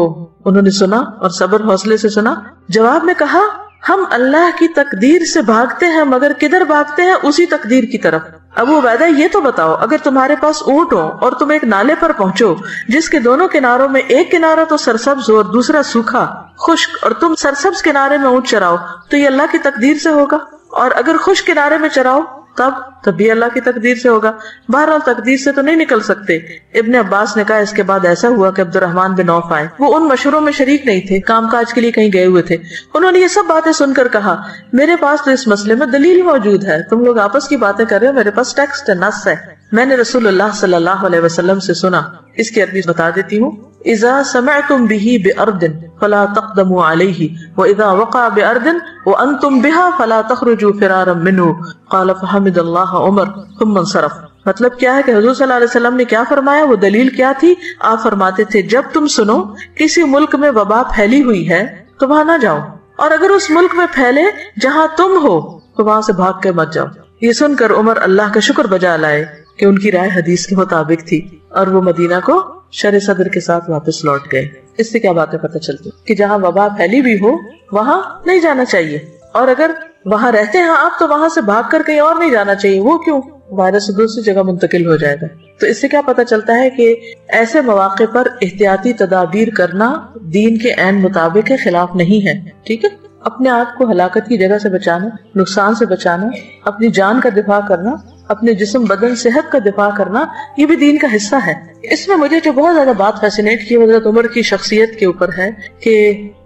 انہوں نے سنا اور صبر حوصلے سے سنا. جواب میں کہا ہم اللہ کی تقدیر سے بھاگتے ہیں، مگر کدھر بھاگتے ہیں؟ اسی تقدیر کی طرف. ابو عبیدہ یہ تو بتاؤ اگر تمہارے پاس اونٹ ہو اور تم ایک نالے پر پہنچو جس کے دونوں کناروں میں ایک کنارہ تو سرسبز ہو اور دوسرا سوکھا خشک، اور تم سرسبز کنارے میں اونٹ چراؤ تو یہ اللہ کی تقدیر سے ہوگا، اور اگر خشک کنارے میں چراؤ تب بھی اللہ کی تقدیر سے ہوگا. بہرحال تقدیر سے تو نہیں نکل سکتے. ابن عباس نے کہا اس کے بعد ایسا ہوا کہ عبد الرحمن بن عوف آئے. وہ ان مشوروں میں شریک نہیں تھے، کام کاج کے لیے کہیں گئے ہوئے تھے. انہوں نے یہ سب باتیں سن کر کہا میرے پاس تو اس مسئلے میں دلیل موجود ہے، تم لوگ آپس کی باتیں کر رہے ہو، میرے پاس ٹیکسٹ نص ہے. میں نے رسول اللہ صلی اللہ علیہ وسلم سے سنا. اس کی عربی بتا دیتی ہوں. اذا سمعتم به بأرض فلا تقدموا عليه واذا وقع بأرض وانتم بها فلا تخرجوا فرارا منه قال فحمد الله عمر ثم انصرف. مطلب کیا ہے کہ حضور صلی اللہ علیہ وسلم نے کیا فرمایا، وہ دلیل کیا تھی؟ آپ فرماتے تھے جب تم سنو کسی ملک میں وبا پھیلی ہوئی ہے تو وہاں نہ جاؤ، اور اگر اس ملک میں پھیلے جہاں تم ہو تو وہاں سے بھاگ کے مت جاؤ. یہ سن کر عمر اللہ کا شکر بجا لائے کہ ان کی رائے حدیث کے مطابق تھی، اور وہ مدینہ کو شرح صدر کے ساتھ واپس لوٹ گئے. اس سے کیا باتیں پتہ چلتی کہ جہاں وبا پھیلی بھی ہو وہاں نہیں جانا چاہیے، اور اگر وہاں رہتے ہیں آپ تو وہاں سے بھاگ کر کہیں اور نہیں جانا چاہیے. وہ کیوں؟ وائرس دوسری جگہ منتقل ہو جائے گا. تو اس سے کیا پتہ چلتا ہے کہ ایسے مواقع پر احتیاطی تدابیر کرنا دین کے عین مطابق ہے، خلاف نہیں ہے. ٹھیک ہے، اپنے آپ کو ہلاکت کی جگہ سے بچانا، نقصان سے بچانا، اپنی جان کا دفاع کرنا، اپنے جسم بدن صحت کا دفاع کرنا، یہ بھی دین کا حصہ ہے. اس میں مجھے جو بہت زیادہ بات فیسینیٹ کی حضرت عمر کی شخصیت کے اوپر ہے کہ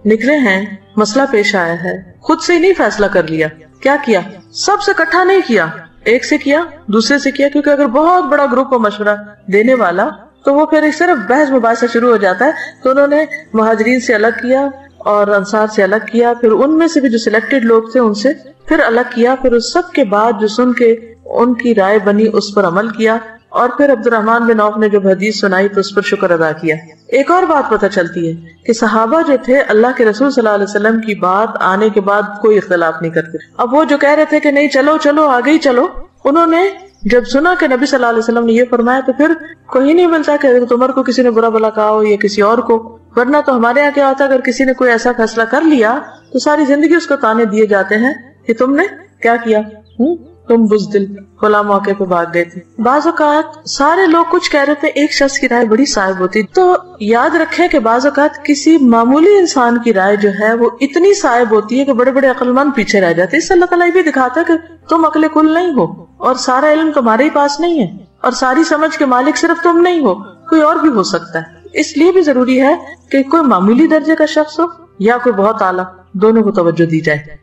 نکلے ہیں، مسئلہ پیش آیا ہے، خود سے ہی نہیں فیصلہ کر لیا. کیا کیا؟ سب سے اکٹھا نہیں کیا، ایک سے کیا، دوسرے سے کیا، کیونکہ اگر بہت بڑا گروپ کو مشورہ دینے والا تو وہ پھر صرف بحث مباحثہ شروع ہو جاتا ہے. تو انہوں نے مہاجرین سے الگ کیا اور انصار سے الگ کیا، پھر ان میں سے بھی جو سلیکٹڈ لوگ تھے ان سے پھر الگ کیا، پھر اس سب کے بعد جو سن کے ان کی رائے بنی اس پر عمل کیا، اور پھر عبد الرحمن بن عوف نے جب حدیث سنائی تو اس پر شکر ادا کیا. ایک اور بات پتہ چلتی ہے کہ صحابہ جو تھے اللہ کے رسول صلی اللہ علیہ وسلم کی بات آنے کے بعد کوئی اختلاف نہیں کرتے. اب وہ جو کہہ رہے تھے کہ نہیں چلو چلو آگے ہی چلو، انہوں نے جب سنا کہ نبی صلی اللہ علیہ وسلم نے یہ فرمایا تو پھر کوئی نہیں ملتا کہ حضرت عمر کو کسی نے برا بلا کہا ہو یا کسی اور کو. ورنہ تو ہمارے یہاں کیا ہوتا ہے، اگر کسی نے کوئی ایسا فیصلہ کر لیا تو ساری زندگی اس کو تانے دیے جاتے ہیں کہ تم نے کیا کیا، تم بزدل فلاں موقع پہ بھاگ گئے تھے. بعض اوقات سارے لوگ کچھ کہہ رہے تھے، ایک شخص کی رائے بڑی صائب ہوتی. تو یاد رکھیں کہ بعض اوقات کسی معمولی انسان کی رائے جو ہے وہ اتنی صائب ہوتی ہے کہ بڑے بڑے عقل مند پیچھے رہ جاتے ہیں. اس سے اللہ تعالیٰ یہ بھی دکھاتا ہے کہ تم عقل کل نہیں ہو، اور سارا علم تمہارے ہی پاس نہیں ہے، اور ساری سمجھ کے مالک صرف تم نہیں ہو، کوئی اور بھی ہو سکتا ہے. اس لیے بھی ضروری ہے کہ کوئی معمولی درجے کا شخص ہو یا کوئی بہت اعلیٰ، دونوں کو توجہ دی جائے.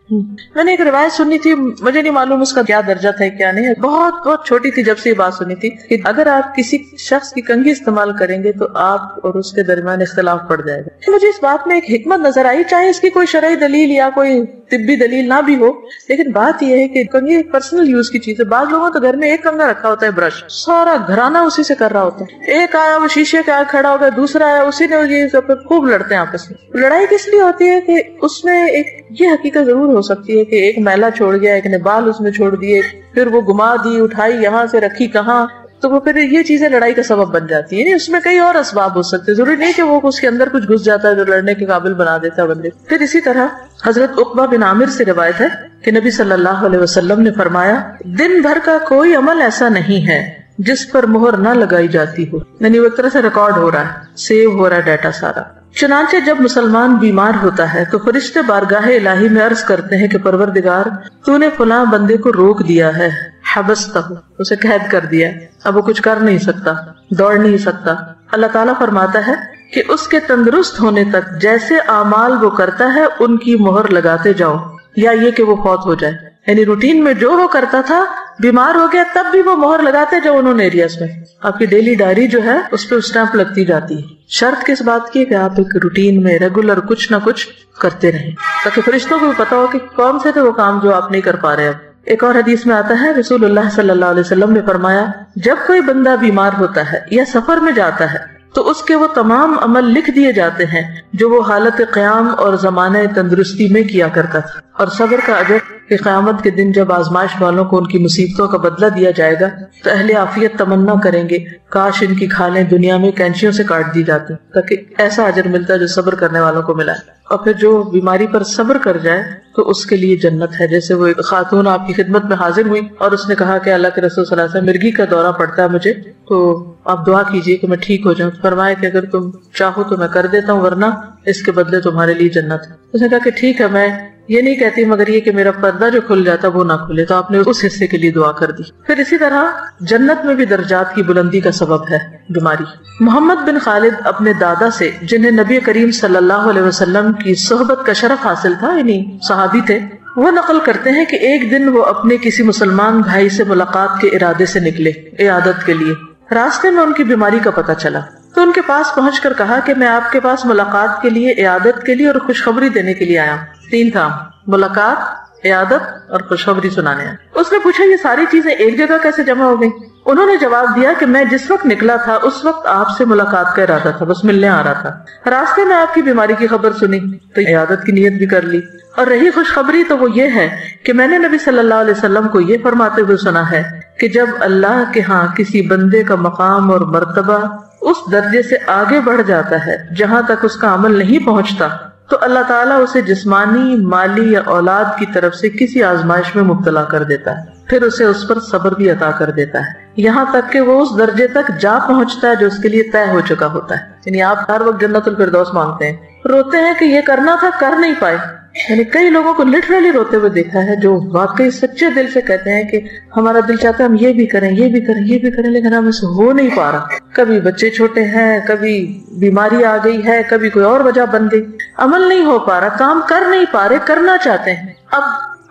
میں نے ایک روایت سنی تھی، مجھے نہیں معلوم اس کا کیا درجہ تھا کیا نہیں، بہت چھوٹی تھی جب سے یہ بات سنی تھی کہ اگر آپ کسی شخص کی کنگھی استعمال کریں گے تو آپ اور اس کے درمیان اختلاف پڑ جائے گا. مجھے اس بات میں ایک حکمت نظر آئی، چاہے اس کی کوئی شرعی دلیل یا کوئی طبی دلیل نہ بھی ہو، لیکن بات یہ ہے کہ کنگھی پرسنل یوز کی چیز ہے. بعض لوگوں تو گھر میں ایک کنگھا رکھا ہوتا ہے، برش، سارا گھرانہ اسی سے کر رہا ہوتا ہے. ایک آیا وہ شیشے کا کھڑا ہو گیا، دوسرا آیا اسی نے یہ خوب لڑتے ہیں آپس میں. لڑائی کس لیے ہوتی ہے کہ اس میں ایک یہ حقیقت ضرور ہو سکتی ہے کہ ایک میلا چھوڑ گیا، ایک نے بال اس میں چھوڑ دیے، پھر وہ گما دی، اٹھائی یہاں سے رکھی کہاں، تو وہ پھر یہ چیزیں لڑائی کا سبب بن جاتی ہے. یعنی اس میں کئی اور اسباب ہو سکتے، ضروری نہیں کہ وہ اس کے اندر کچھ گھس جاتا ہے جو لڑنے کے قابل بنا دیتا ہے بندے. پھر اسی طرح حضرت عقبہ بن عامر سے روایت ہے کہ نبی صلی اللہ علیہ وسلم نے فرمایا، دن بھر کا کوئی عمل ایسا نہیں ہے جس پر مہر نہ لگائی جاتی ہو. یعنی وہ ایک طرح سے ریکارڈ ہو رہا ہے، سیو ہو رہا ہے ڈیٹا سارا. چنانچہ جب مسلمان بیمار ہوتا ہے تو فرشتے بارگاہ الہی میں عرض کرتے ہیں کہ پروردگار تو نے فلاں بندے کو روک دیا ہے، حبستہ، اسے قید کر دیا، اب وہ کچھ کر نہیں سکتا، دوڑ نہیں سکتا. اللہ تعالیٰ فرماتا ہے کہ اس کے تندرست ہونے تک جیسے اعمال وہ کرتا ہے ان کی مہر لگاتے جاؤ، یا یہ کہ وہ فوت ہو جائے. یعنی روٹین میں جو وہ کرتا تھا، بیمار ہو گیا تب بھی وہ مہر لگاتے جو انہوں نے ایریاز میں. آپ کی ڈیلی ڈائری جو ہے اس پہ اسٹیمپ لگتی جاتی ہے. شرط کس بات کی ہے کہ آپ ایک روٹین میں ریگولر کچھ نہ کچھ کرتے رہیں تاکہ فرشتوں کو بھی پتا ہو کہ کون سے تھے وہ کام جو آپ نہیں کر پا رہے. اب ایک اور حدیث میں آتا ہے، رسول اللہ صلی اللہ علیہ وسلم نے فرمایا، جب کوئی بندہ بیمار ہوتا ہے یا سفر میں جاتا ہے تو اس کے وہ تمام عمل لکھ دیے جاتے ہیں جو وہ حالت قیام اور زمانہ تندرستی میں کیا کرتا تھا. اور صبر کا اجر کہ قیامت کے دن جب آزمائش والوں کو ان کی مصیبتوں کا بدلہ دیا جائے گا تو اہل عافیت تمنا کریں گے کاش ان کی کھالیں دنیا میں کینچیوں سے کاٹ دی جاتی تاکہ ایسا اجر ملتا جو صبر کرنے والوں کو ملا. اور پھر جو بیماری پر صبر کر جائے تو اس کے لیے جنت ہے. جیسے وہ ایک خاتون آپ کی خدمت میں حاضر ہوئی اور اس نے کہا کہ اللہ کے رسول صلی اللہ علیہ وسلم مرگی کا دورہ پڑتا ہے مجھے، تو آپ دعا کیجئے کہ میں ٹھیک ہو جاؤں. فرمایا کہ اگر تم چاہو تو میں کر دیتا ہوں، ورنہ اس کے بدلے تمہارے لیے جنت ہے. اس نے کہا کہ ٹھیک ہے، میں یہ نہیں کہتی مگر یہ کہ میرا پردہ جو کھل جاتا وہ نہ کھلے. تو آپ نے اس حصے کے لیے دعا کر دی. پھر اسی طرح جنت میں بھی درجات کی بلندی کا سبب ہے بیماری. محمد بن خالد اپنے دادا سے، جنہیں نبی کریم صلی اللہ علیہ وسلم کی صحبت کا شرف حاصل تھا، یعنی صحابی تھے، وہ نقل کرتے ہیں کہ ایک دن وہ اپنے کسی مسلمان بھائی سے ملاقات کے ارادے سے نکلے عیادت کے لیے. راستے میں ان کی بیماری کا پتہ چلا تو ان کے پاس پہنچ کر کہا کہ میں آپ کے پاس ملاقات کے لیے، عیادت کے لیے اور خوشخبری دینے کے لیے آیا ہوں. 3 کام: ملاقات، عیادت اور خوشخبری سنانے آیا. اس نے پوچھا یہ ساری چیزیں ایک جگہ کیسے جمع ہو گئی؟ انہوں نے جواب دیا کہ میں جس وقت نکلا تھا اس وقت آپ سے ملاقات کا ارادہ تھا، بس ملنے آ رہا تھا. راستے میں آپ کی بیماری کی خبر سنی تو عیادت کی نیت بھی کر لی. اور رہی خوشخبری تو وہ یہ ہے کہ میں نے نبی صلی اللہ علیہ وسلم کو یہ فرماتے ہوئے سنا ہے کہ جب اللہ کے ہاں کسی بندے کا مقام اور مرتبہ اس درجے سے آگے بڑھ جاتا ہے جہاں تک اس کا عمل نہیں پہنچتا تو اللہ تعالیٰ اسے جسمانی، مالی یا اولاد کی طرف سے کسی آزمائش میں مبتلا کر دیتا ہے، پھر اسے اس پر صبر بھی عطا کر دیتا ہے یہاں تک کہ وہ اس درجے تک جا پہنچتا ہے جو اس کے لیے طے ہو چکا ہوتا ہے. یعنی آپ ہر وقت جنت الفردوس مانگتے ہیں، روتے ہیں کہ یہ کرنا تھا کر نہیں پائے. یعنی کئی لوگوں کو لٹرلی روتے ہوئے دیکھا ہے جو واقعی سچے دل سے کہتے ہیں کہ ہمارا دل چاہتا ہے ہم یہ بھی کریں، یہ بھی کریں، یہ بھی کریں، لیکن ہم اسے ہو نہیں پا رہا. کبھی بچے چھوٹے ہیں، کبھی بیماری آ گئی ہے، کبھی کوئی اور وجہ بن گئی، عمل نہیں ہو پا رہا، کام کر نہیں پا رہے، کرنا چاہتے ہیں. اب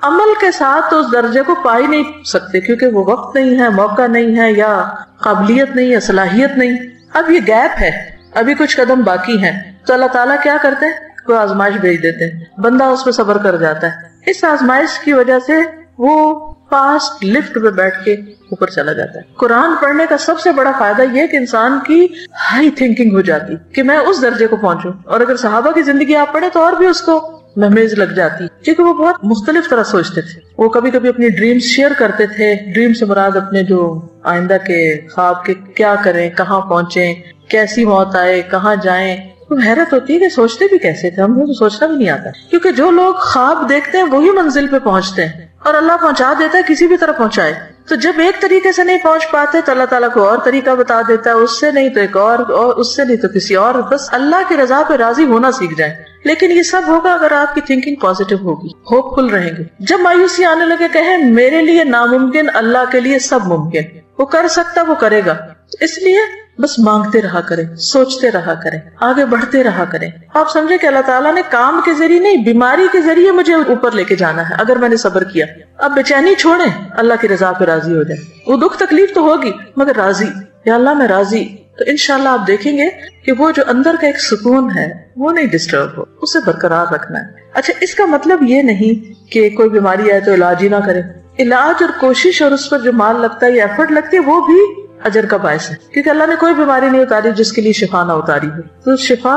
عمل کے ساتھ تو اس درجے کو پا ہی نہیں سکتے کیونکہ وہ وقت نہیں ہے، موقع نہیں ہے، یا قابلیت نہیں ہے، صلاحیت نہیں. اب یہ گیپ ہے، ابھی کچھ قدم باقی ہیں، تو اللہ تعالیٰ کیا کرتے ہیں؟ کوئی آزمائش بھیج دیتے ہیں، بندہ اس پہ صبر کر جاتا ہے. اس آزمائش کی وجہ سے وہ فاسٹ لفٹ پہ بیٹھ کے اوپر چلا جاتا ہے. قرآن پڑھنے کا سب سے بڑا فائدہ یہ کہ انسان کی ہائی تھنکنگ ہو جاتی کہ میں اس درجے کو پہنچوں. اور اگر صحابہ کی زندگی آپ پڑھیں تو اور بھی اس کو مہمیز لگ جاتی کیونکہ وہ بہت مختلف طرح سوچتے تھے. وہ کبھی کبھی اپنی ڈریمز شیئر کرتے تھے. ڈریم سے مراد اپنے جو آئندہ کے خواب کے کیا کریں، کہاں پہنچیں، کیسی موت آئے، کہاں جائیں. تو حیرت ہوتی ہے کہ سوچتے بھی کیسے تھے، ہم کو سوچنا بھی نہیں آتا کیونکہ جو لوگ خواب دیکھتے ہیں وہی منزل پہ پہنچتے ہیں اور اللہ پہنچا دیتا ہے، کسی بھی طرح پہنچائے. تو جب ایک طریقے سے نہیں پہنچ پاتے تو اللہ تعالیٰ کو اور طریقہ بتا دیتا ہے، اس سے نہیں تو ایک اور اس سے نہیں تو کسی اور. بس اللہ کی رضا پہ راضی ہونا سیکھ جائیں. لیکن یہ سب ہوگا اگر آپ کی تھنکنگ پازیٹیو ہوگی، ہوپ فل رہیں گے. جب مایوسی آنے لگے کہیں میرے لیے ناممکن، اللہ کے لیے سب ممکن، وہ کر سکتا وہ کرے گا. اس لیے بس مانگتے رہا کریں، سوچتے رہا کریں، آگے بڑھتے رہا کریں. آپ سمجھے کہ اللہ تعالیٰ نے کام کے ذریعے نہیں، بیماری کے ذریعے مجھے اوپر لے کے جانا ہے اگر میں نے صبر کیا. اب بے چینی چھوڑیں، اللہ کی رضا پہ راضی ہو جائیں. وہ دکھ تکلیف تو ہوگی مگر راضی، یا اللہ میں راضی. تو انشاءاللہ آپ دیکھیں گے کہ وہ جو اندر کا ایک سکون ہے وہ نہیں ڈسٹرب ہو، اسے برقرار رکھنا ہے. اچھا، اس کا مطلب یہ نہیں کہ کوئی بیماری آئے تو علاج ہی نہ کرے. علاج اور کوشش اور اس پر جو مال لگتا ہے یا ایفرٹ لگتی ہے وہ بھی اجر کا باعث ہے کیونکہ اللہ نے کوئی بیماری نہیں اتاری جس کے لیے شفا نہ اتاری ہو. تو شفا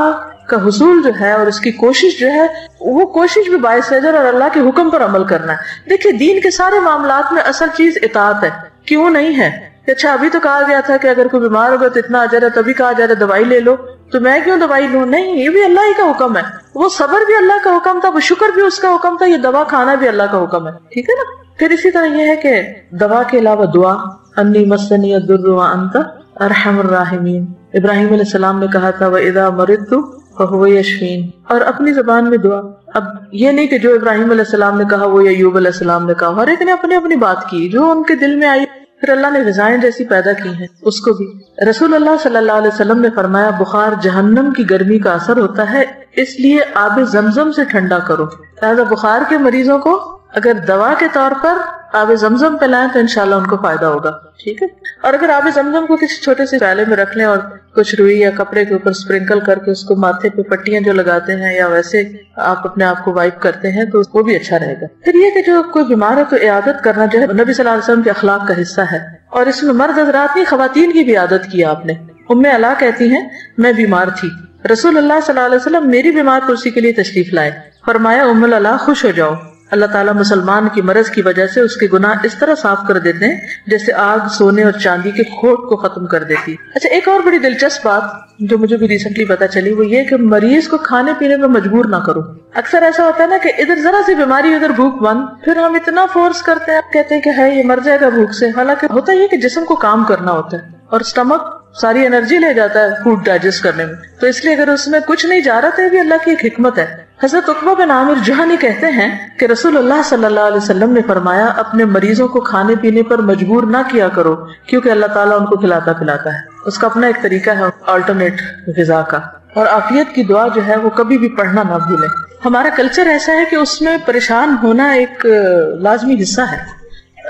کا حصول جو ہے اور اس کی کوشش جو ہے وہ کوشش بھی باعث اجر اور اللہ کے حکم پر عمل کرنا ہے. دیکھیے دین کے سارے معاملات میں اصل چیز اطاعت ہے. کیوں نہیں ہے کہ اچھا ابھی تو کہا گیا تھا کہ اگر کوئی بیمار ہوگا تو اتنا اجر ہے، تبھی کہا جا رہا ہے دوائی لے لو، تو میں کیوں دوائی لوں؟ نہیں، یہ بھی اللہ ہی کا حکم ہے. وہ صبر بھی اللہ کا حکم تھا، وہ شکر بھی اس کا حکم تھا، یہ دوا کھانا بھی اللہ کا حکم ہے. ٹھیک ہے نا. پھر اسی طرح یہ ہے کہ دوا کے علاوہ دعا، انی مسنی الضر وانت ارحم الراحمین. ابراہیم علیہ السلام نے کہا تھا وَإِذَا مَرِضْتُ فَهُوَ يَشْفِينِ، اور اپنی زبان میں دعا. اب یہ نہیں کہ جو ابراہیم علیہ السلام نے کہا وہ ایوب علیہ السلام نے کہا، ہر ایک نے اپنی اپنی بات کی جو ان کے دل میں آئی. پھر اللہ نے غذائیں جیسی پیدا کی ہیں اس کو بھی. رسول اللہ صلی اللہ علیہ وسلم نے فرمایا بخار جہنم کی گرمی کا اثر ہوتا ہے، اس لیے آب زمزم سے ٹھنڈا کرو. لہٰذا بخار کے مریضوں کو اگر دوا کے طور پر آب زمزم پلائیں تو انشاءاللہ ان کو فائدہ ہوگا. ٹھیک ہے. اور اگر آب زمزم کو کسی چھوٹے سے پیالے میں رکھ لیں اور کچھ روئی یا کپڑے کے اوپر اسپرنکل کر کے اس کو ماتھے پہ پٹیاں جو لگاتے ہیں یا ویسے آپ اپنے آپ کو وائپ کرتے ہیں تو وہ بھی اچھا رہے گا. پھر یہ کہ جو کوئی بیمار ہے تو عیادت کرنا جو ہے نبی صلی اللہ علیہ وسلم کے اخلاق کا حصہ ہے، اور اس میں مرد حضرات نہیں خواتین کی بھی عادت کی آپ نے. ام علا کہتی ہیں میں بیمار تھی، رسول اللہ صلی اللہ علیہ وسلم میری بیمار کرسی کے لیے تشریف لائے. فرمایا ام علا خوش ہو جاؤ، اللہ تعالیٰ مسلمان کی مرض کی وجہ سے اس کے گناہ اس طرح صاف کر دیتے ہیں جیسے آگ سونے اور چاندی کے کھوٹ کو ختم کر دیتی. اچھا، ایک اور بڑی دلچسپ بات جو مجھے بھی ریسنٹلی پتا چلی وہ یہ کہ مریض کو کھانے پینے میں مجبور نہ کرو. اکثر ایسا ہوتا ہے نا کہ ادھر ذرا سی بیماری ادھر بھوک بند، پھر ہم اتنا فورس کرتے ہیں، کہتے ہیں کہ ہے یہ مر جائے گا بھوک سے. حالانکہ ہوتا یہ کہ جسم کو کام کرنا ہوتا ہے اور اسٹمک ساری انرجی لے جاتا ہے فوڈ ڈائجسٹ کرنے میں، تو اس لیے اگر اس میں کچھ نہیں جا رہا تو یہ بھی اللہ کی ایک حکمت ہے. حضرت عقبہ بن عامر جہنی کہتے ہیں کہ رسول اللہ صلی اللہ علیہ وسلم نے فرمایا اپنے مریضوں کو کھانے پینے پر مجبور نہ کیا کرو کیونکہ اللہ تعالیٰ ان کو کھلاتا پلاتا ہے. اس کا اپنا ایک طریقہ ہے آلٹرنیٹ غذا کا. اور عافیت کی دعا جو ہے وہ کبھی بھی پڑھنا نہ بھولیں. ہمارا کلچر ایسا ہے کہ اس میں پریشان ہونا ایک لازمی حصہ ہے.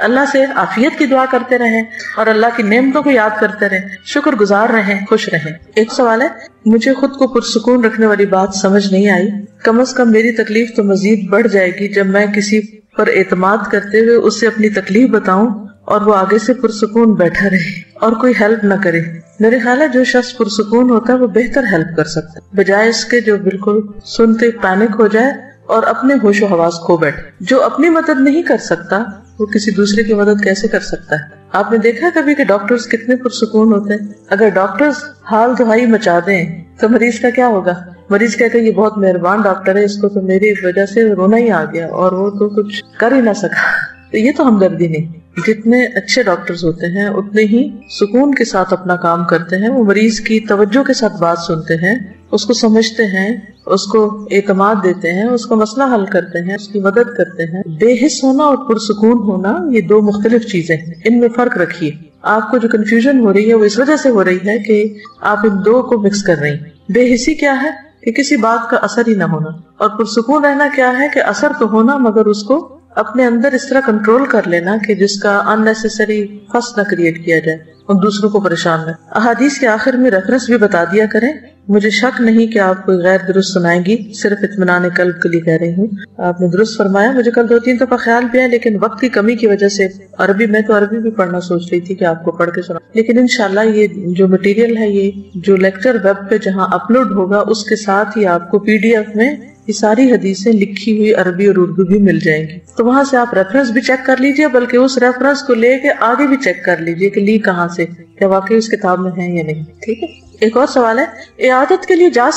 اللہ سے عافیت کی دعا کرتے رہیں اور اللہ کی نعمتوں کو یاد کرتے رہیں، شکر گزار رہیں، خوش رہیں۔ ایک سوال ہے، مجھے خود کو پرسکون رکھنے والی بات سمجھ نہیں آئی، کم از کم میری تکلیف تو مزید بڑھ جائے گی جب میں کسی پر اعتماد کرتے ہوئے اسے اپنی تکلیف بتاؤں اور وہ آگے سے پرسکون بیٹھا رہے اور کوئی ہیلپ نہ کرے۔ میرے خیال ہے جو شخص پرسکون ہوتا ہے وہ بہتر ہیلپ کر سکتا ہے، بجائے اس کے جو بالکل سنتے پینک ہو جائے اور اپنے ہوش و حواس کھو بیٹھے۔ جو اپنی مدد نہیں کر سکتا وہ کسی دوسرے کی مدد کیسے کر سکتا ہے؟ آپ نے دیکھا کبھی کہ ڈاکٹرز کتنے پرسکون ہوتے ہیں؟ اگر ڈاکٹرز حال دہائی مچا دیں تو مریض کا کیا ہوگا؟ مریض کہتا ہے یہ بہت مہربان ڈاکٹر ہے، اس کو تو میری وجہ سے رونا ہی آ گیا اور وہ تو کچھ کر ہی نہ سکا۔ تو یہ تو ہمدردی نہیں۔ جتنے اچھے ڈاکٹرز ہوتے ہیں اتنے ہی سکون کے ساتھ اپنا کام کرتے ہیں، وہ مریض کی توجہ کے ساتھ بات سنتے ہیں، اس کو سمجھتے ہیں، اس کو اعتماد دیتے ہیں، اس کا مسئلہ حل کرتے ہیں، اس کی مدد کرتے ہیں۔ بے حس ہونا اور پرسکون ہونا یہ دو مختلف چیزیں ہیں، ان میں فرق رکھیے۔ آپ کو جو کنفیوژن ہو رہی ہے وہ اس وجہ سے ہو رہی ہے کہ آپ ان دو کو مکس کر رہی ہیں۔ بے حسی کیا ہے کہ کسی بات کا اثر ہی نہ ہونا، اور پرسکون رہنا کیا ہے کہ اثر تو ہونا مگر اس کو اپنے اندر اس طرح کنٹرول کر لینا کہ جس کا ان نیسیسری فس نہ کریٹ کیا جائے اور دوسروں کو پریشان نہ۔ احادیث کے آخر میں ریفرنس بھی بتا دیا کریں، مجھے شک نہیں کہ آپ کوئی غیر درست سنائیں گی، صرف اطمینان قلب کے لیے کہہ رہی ہوں۔ آپ نے درست فرمایا، مجھے کل 2-3 دفعہ خیال بھی ہے لیکن وقت کی کمی کی وجہ سے عربی میں تو عربی بھی پڑھنا سوچ رہی تھی کہ آپ کو پڑھ کے سنا، لیکن انشاءاللہ یہ جو مٹیریل ہے، یہ جو لیکچر ویب پہ جہاں اپلوڈ ہوگا اس کے ساتھ ہی آپ کو PDF میں یہ ساری حدیثیں لکھی ہوئی عربی اور اردو بھی مل جائیں گی، تو وہاں سے آپ ریفرنس بھی چیک کر لیجئے، بلکہ اس ریفرنس کو لے کے آگے بھی چیک کر لیجئے کہ لی کہاں سے، کیا واقعی اس کتاب میں ہے یا نہیں۔ ٹھیک ہے۔ ایک اور سوال ہے، عیادت کے لیے جا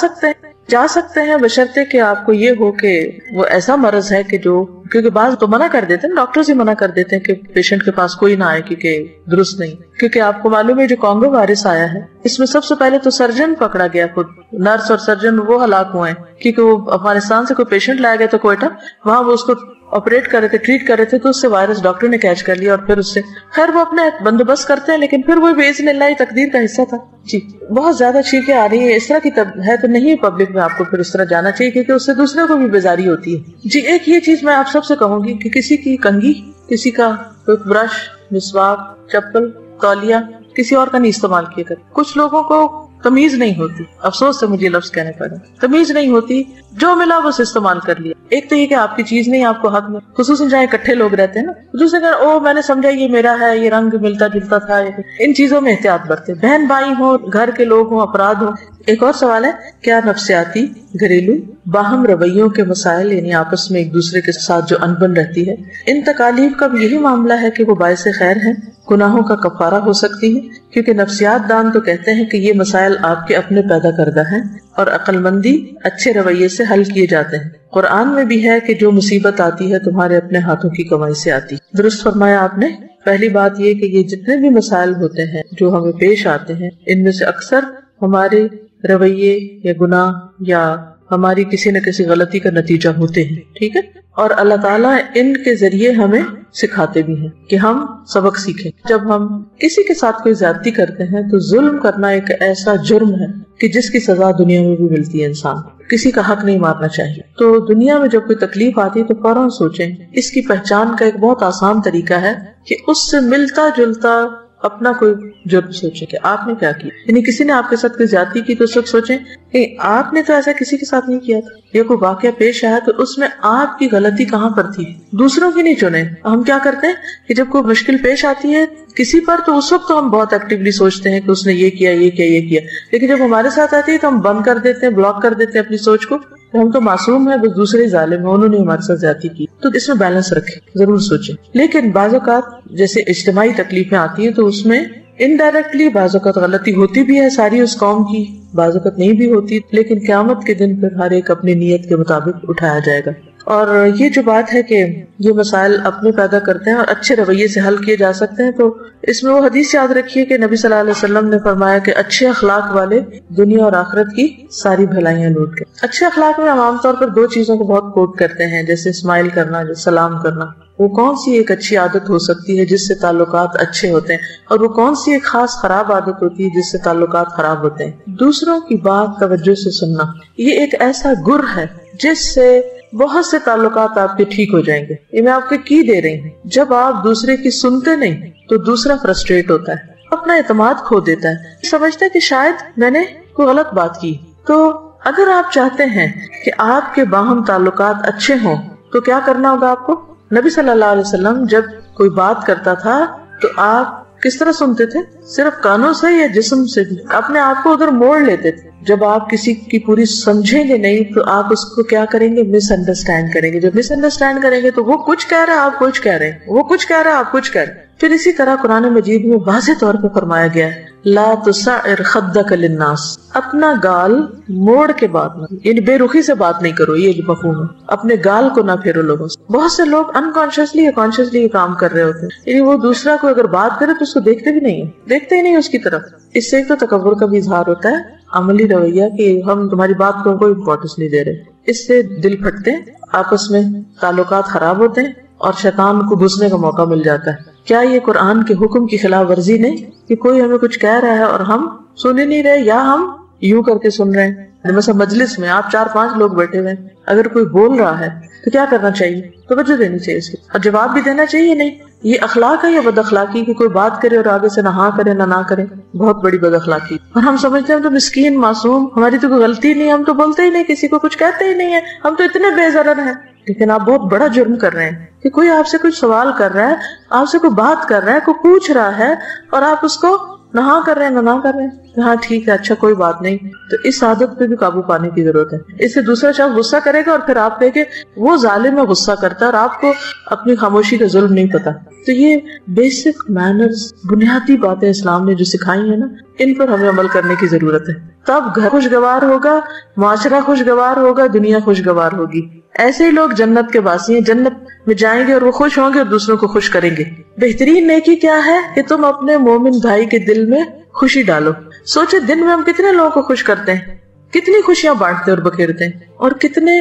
سکتے ہیں بشرطے کہ آپ کو یہ ہو کہ وہ ایسا مرض ہے کہ جو، کیونکہ بعض تو منع کر دیتے ہیں، ڈاکٹرز ہی منع کر دیتے ہیں کہ پیشنٹ کے پاس کوئی نہ آئے کیونکہ درست نہیں، کیونکہ آپ کو معلوم ہے جو کانگو وائرس آیا ہے اس میں سب سے پہلے تو سرجن پکڑا گیا، خود نرس اور سرجن وہ ہلاک ہوئے ہیں، کیونکہ وہ افغانستان سے کوئی پیشنٹ لایا گیا تو کوئٹہ، وہاں وہ اس کو آپریٹ کر رہے تھے، ٹریٹ کر رہے تھے، تو اس سے وائرس ڈاکٹر نے کیچ کر لیا اور پھر اس سے، خیر وہ اپنے بندوبست کرتے ہیں لیکن پھر وہ باذن اللہ تقدیر کا حصہ تھا۔ جی بہت زیادہ چھینکیں آ رہی ہیں، اس طرح کی ہے تو نہیں پبلک میں آپ کو پھر اس طرح جانا چاہیے کیونکہ اس سے دوسرے کو بھی بیزاری ہوتی ہے۔ جی ایک یہ چیز میں آپ سب سے کہوں گی کہ کسی کی کنگھی، کسی کا ٹوتھ برش، مسواک، چپل، تولیہ کسی اور کا نہیں استعمال کیا کرے۔ کچھ لوگوں کو تمیز نہیں ہوتی، افسوس سے مجھے لفظ کہنے پڑا، تمیز نہیں ہوتی، جو ملا بس استعمال کر لیا۔ ایک تو یہ کہ آپ کی چیز نہیں، آپ کو حق میں، خصوصاً جہاں اکٹھے لوگ رہتے ہیں نا، دوسرے کہ او میں نے سمجھا یہ میرا ہے، یہ رنگ ملتا جلتا تھا، ان چیزوں میں احتیاط برتے، بہن بھائی ہوں، گھر کے لوگ ہوں، افراد ہوں۔ ایک اور سوال ہے، کیا نفسیاتی، گھریلو، باہم رویوں کے مسائل، یعنی آپس میں ایک دوسرے کے ساتھ جو انبن رہتی ہے، ان تکالیف کا بھی یہی معاملہ ہے کہ وہ باعث خیر ہیں، گناہوں کا کفارہ ہو سکتی ہیں؟ کیونکہ نفسیات دان تو کہتے ہیں کہ یہ مسائل آپ کے اپنے پیدا کردہ ہیں اور عقل مندی اچھے رویے سے حل کیے جاتے ہیں۔ قرآن میں بھی ہے کہ جو مصیبت آتی ہے تمہارے اپنے ہاتھوں کی کمائی سے آتی۔ درست فرمایا آپ نے۔ پہلی بات یہ کہ یہ جتنے بھی مسائل ہوتے ہیں جو ہمیں پیش آتے ہیں، ان میں سے اکثر ہمارے رویے یا گناہ یا ہماری کسی نہ کسی غلطی کا نتیجہ ہوتے ہیں، ٹھیک ہے، اور اللہ تعالیٰ ان کے ذریعے ہمیں سکھاتے بھی ہیں کہ ہم سبق سیکھیں۔ جب ہم کسی کے ساتھ کوئی زیادتی کرتے ہیں تو ظلم کرنا ایک ایسا جرم ہے کہ جس کی سزا دنیا میں بھی ملتی ہے انسان کو، کسی کا حق نہیں مارنا چاہیے۔ تو دنیا میں جب کوئی تکلیف آتی ہے تو فوراً سوچیں، اس کی پہچان کا ایک بہت آسان طریقہ ہے کہ اس سے ملتا جلتا اپنا کوئی جرم سوچیں کہ آپ نے کیا کیا، یعنی کسی نے آپ کے ساتھ کوئی زیادتی کی تو اس وقت سوچیں کہ آپ نے تو ایسا کسی کے ساتھ نہیں کیا تھا، یہ کوئی واقعہ پیش آیا تو اس میں آپ کی غلطی کہاں پر تھی، دوسروں کی نہیں چنیں۔ ہم کیا کرتے ہیں کہ جب کوئی مشکل پیش آتی ہے کسی پر تو اس وقت تو ہم بہت ایکٹیولی سوچتے ہیں کہ اس نے یہ کیا یہ کیا یہ کیا، لیکن جب ہمارے ساتھ آتی ہے تو ہم بند کر دیتے ہیں، بلاک کر دیتے ہیں اپنی سوچ کو، ہم تو معصوم ہیں، بس دوسرے ظالم ہیں، انہوں نے ہمارے ساتھ زیادتی کی۔ تو اس میں بیلنس رکھیں، ضرور سوچیں۔ لیکن بعض اوقات جیسے اجتماعی تکلیفیں آتی ہیں تو اس میں انڈائریکٹلی بعض اوقات غلطی ہوتی بھی ہے ساری اس قوم کی، بعض اوقات نہیں بھی ہوتی، لیکن قیامت کے دن پھر ہر ایک اپنی نیت کے مطابق اٹھایا جائے گا۔ اور یہ جو بات ہے کہ یہ مسائل اپنے پیدا کرتے ہیں اور اچھے رویے سے حل کیے جا سکتے ہیں، تو اس میں وہ حدیث یاد رکھیے کہ نبی صلی اللہ علیہ وسلم نے فرمایا کہ اچھے اخلاق والے دنیا اور آخرت کی ساری بھلائیاں لوٹ کے۔ اچھے اخلاق میں ہم عام طور پر دو چیزوں کو بہت کوٹ کرتے ہیں، جیسے اسمائل کرنا، جیسے سلام کرنا۔ وہ کون سی ایک اچھی عادت ہو سکتی ہے جس سے تعلقات اچھے ہوتے ہیں، اور وہ کون سی ایک خاص خراب عادت ہوتی ہے جس سے تعلقات خراب ہوتے ہیں؟ دوسروں کی بات توجہ سے سننا، یہ ایک ایسا گر ہے جس سے بہت سے تعلقات آپ کے ٹھیک ہو جائیں گے. یہ میں آپ کو کی دے رہی ہوں. جب آپ دوسرے کی سنتے نہیں تو دوسرا فرسٹریٹ ہوتا ہے, اپنا اعتماد کھو دیتا ہے, سمجھتا ہے کہ شاید میں نے کوئی غلط بات کی. تو اگر آپ چاہتے ہیں کہ آپ کے باہم تعلقات اچھے ہوں تو کیا کرنا ہوگا آپ کو؟ نبی صلی اللہ علیہ وسلم جب کوئی بات کرتا تھا تو آپ کس طرح سنتے تھے؟ صرف کانوں سے یا جسم سے بھی؟ اپنے آپ کو ادھر موڑ لیتے تھے. جب آپ کسی کی پوری سمجھیں گے نہیں تو آپ اس کو کیا کریں گے؟ مس انڈرسٹینڈ کریں گے. جب مس انڈرسٹینڈ کریں گے تو وہ کچھ کہہ رہا ہے, آپ کچھ کہہ رہے ہیں, وہ کچھ کہہ رہا ہے, آپ کچھ کہہ رہے ہیں. پھر اسی طرح قرآن مجید میں واضح طور پہ فرمایا گیا ہے لا تسعر خدک للناس, اپنا گال موڑ کے بات نہ, یعنی بے رخی سے بات نہیں کرو. یہ جو مفہوم ہے, اپنے گال کو نہ پھیرو لوگوں سے. بہت سے لوگ انکانشیسلی یا کانشیسلی یہ کام کر رہے ہوتے ہیں, یعنی وہ دوسرا کو اگر بات کرے تو اس کو دیکھتے بھی نہیں ہیں, دیکھتے ہی نہیں اس کی طرف. اس سے ایک تو تکبر کا بھی اظہار ہوتا ہے, عملی رویہ کہ ہم تمہاری بات کو کوئی امپورٹنس نہیں دے رہے. اس سے دل پھٹتے ہیں, آپس میں تعلقات خراب ہوتے ہیں اور شیطان کو گھسنے کا موقع مل جاتا ہے. کیا یہ قرآن کے حکم کی خلاف ورزی نہیں کہ کوئی ہمیں کچھ کہہ رہا ہے اور ہم سن ہی نہیں رہے, یا ہم یوں کر کے سن رہے ہیں؟ مثلا مجلس میں آپ 4-5 لوگ بیٹھے ہوئے ہیں, اگر کوئی بول رہا ہے تو کیا کرنا چاہیے؟ توجہ دینی چاہیے اس کی, اور جواب بھی دینا چاہیے. نہیں, یہ اخلاق ہے یا بد اخلاقی کہ کوئی بات کرے اور آگے سے نہ ہاں کرے نہ کرے؟ بہت بڑی بد اخلاقی. اور ہم سمجھتے ہیں تو مسکین معصوم, ہماری تو کوئی غلطی نہیں, ہم تو بولتے ہی نہیں, کسی کو کچھ کہتے ہی نہیں ہے, ہم تو اتنے بے ضرر ہیں. لیکن آپ بہت بڑا جرم کر رہے ہیں کہ کوئی آپ سے کچھ سوال کر رہا ہے, آپ سے کوئی بات کر رہا ہے, کوئی پوچھ رہا ہے, اور آپ اس کو نہ کر رہے ہیں نہ کر رہے ہیں. ہاں ٹھیک ہے, اچھا کوئی بات نہیں. تو اس عادت پہ بھی قابو پانے کی ضرورت ہے. اس سے دوسرا شخص غصہ کرے گا اور پھر آپ کہے کہ وہ ظالم ہے, غصہ کرتا ہے, اور آپ کو اپنی خاموشی کا ظلم نہیں پتا. تو یہ بیسک مینرز, بنیادی باتیں اسلام نے جو سکھائی ہیں نا, ان پر ہمیں عمل کرنے کی ضرورت ہے. تب گھر خوشگوار ہوگا, معاشرہ خوشگوار ہوگا, دنیا خوشگوار ہوگی. ایسے ہی لوگ جنت کے باسی ہیں, جنت میں جائیں گے اور وہ خوش ہوں گے اور دوسروں کو خوش کریں گے. بہترین نیکی کیا ہے کہ تم اپنے مومن بھائی کے دل میں خوشی ڈالو. سوچے دن میں ہم کتنے لوگوں کو خوش کرتے ہیں, کتنی خوشیاں بانٹتے اور بکھیرتے ہیں, اور کتنے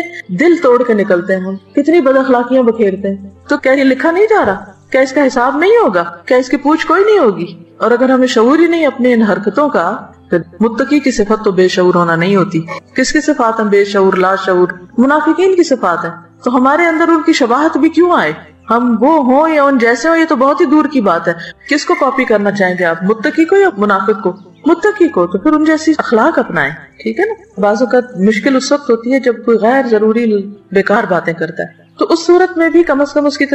دل توڑ کے نکلتے ہیں ہم, کتنی بد اخلاقیاں بکھیرتے ہیں. تو کیا یہ لکھا نہیں جا رہا؟ کیا اس کا حساب نہیں ہوگا؟ کیا اس کی پوچھ کوئی نہیں ہوگی؟ اور اگر ہمیں شعور ہی نہیں اپنے ان حرکتوں کا, متقی کی صفت تو بے شعور ہونا نہیں ہوتی. کس کی صفات ہیں بے شعور, لا شعور؟ منافقین کی صفات ہے. تو ہمارے اندر ان کی شباہت بھی کیوں آئے؟ ہم وہ ہوں یا ان جیسے ہوں, یہ تو بہت ہی دور کی بات ہے. کس کو کاپی کرنا چاہیں گے آپ, متقی کو یا منافق کو؟ متقی کو. تو پھر ان جیسی اخلاق اپنائیں, ٹھیک ہے نا. بعض اوقات مشکل اس وقت ہوتی ہے جب کوئی غیر ضروری بیکار باتیں کرتا ہے, تو اس صورت میں بھی کم از کم اس کی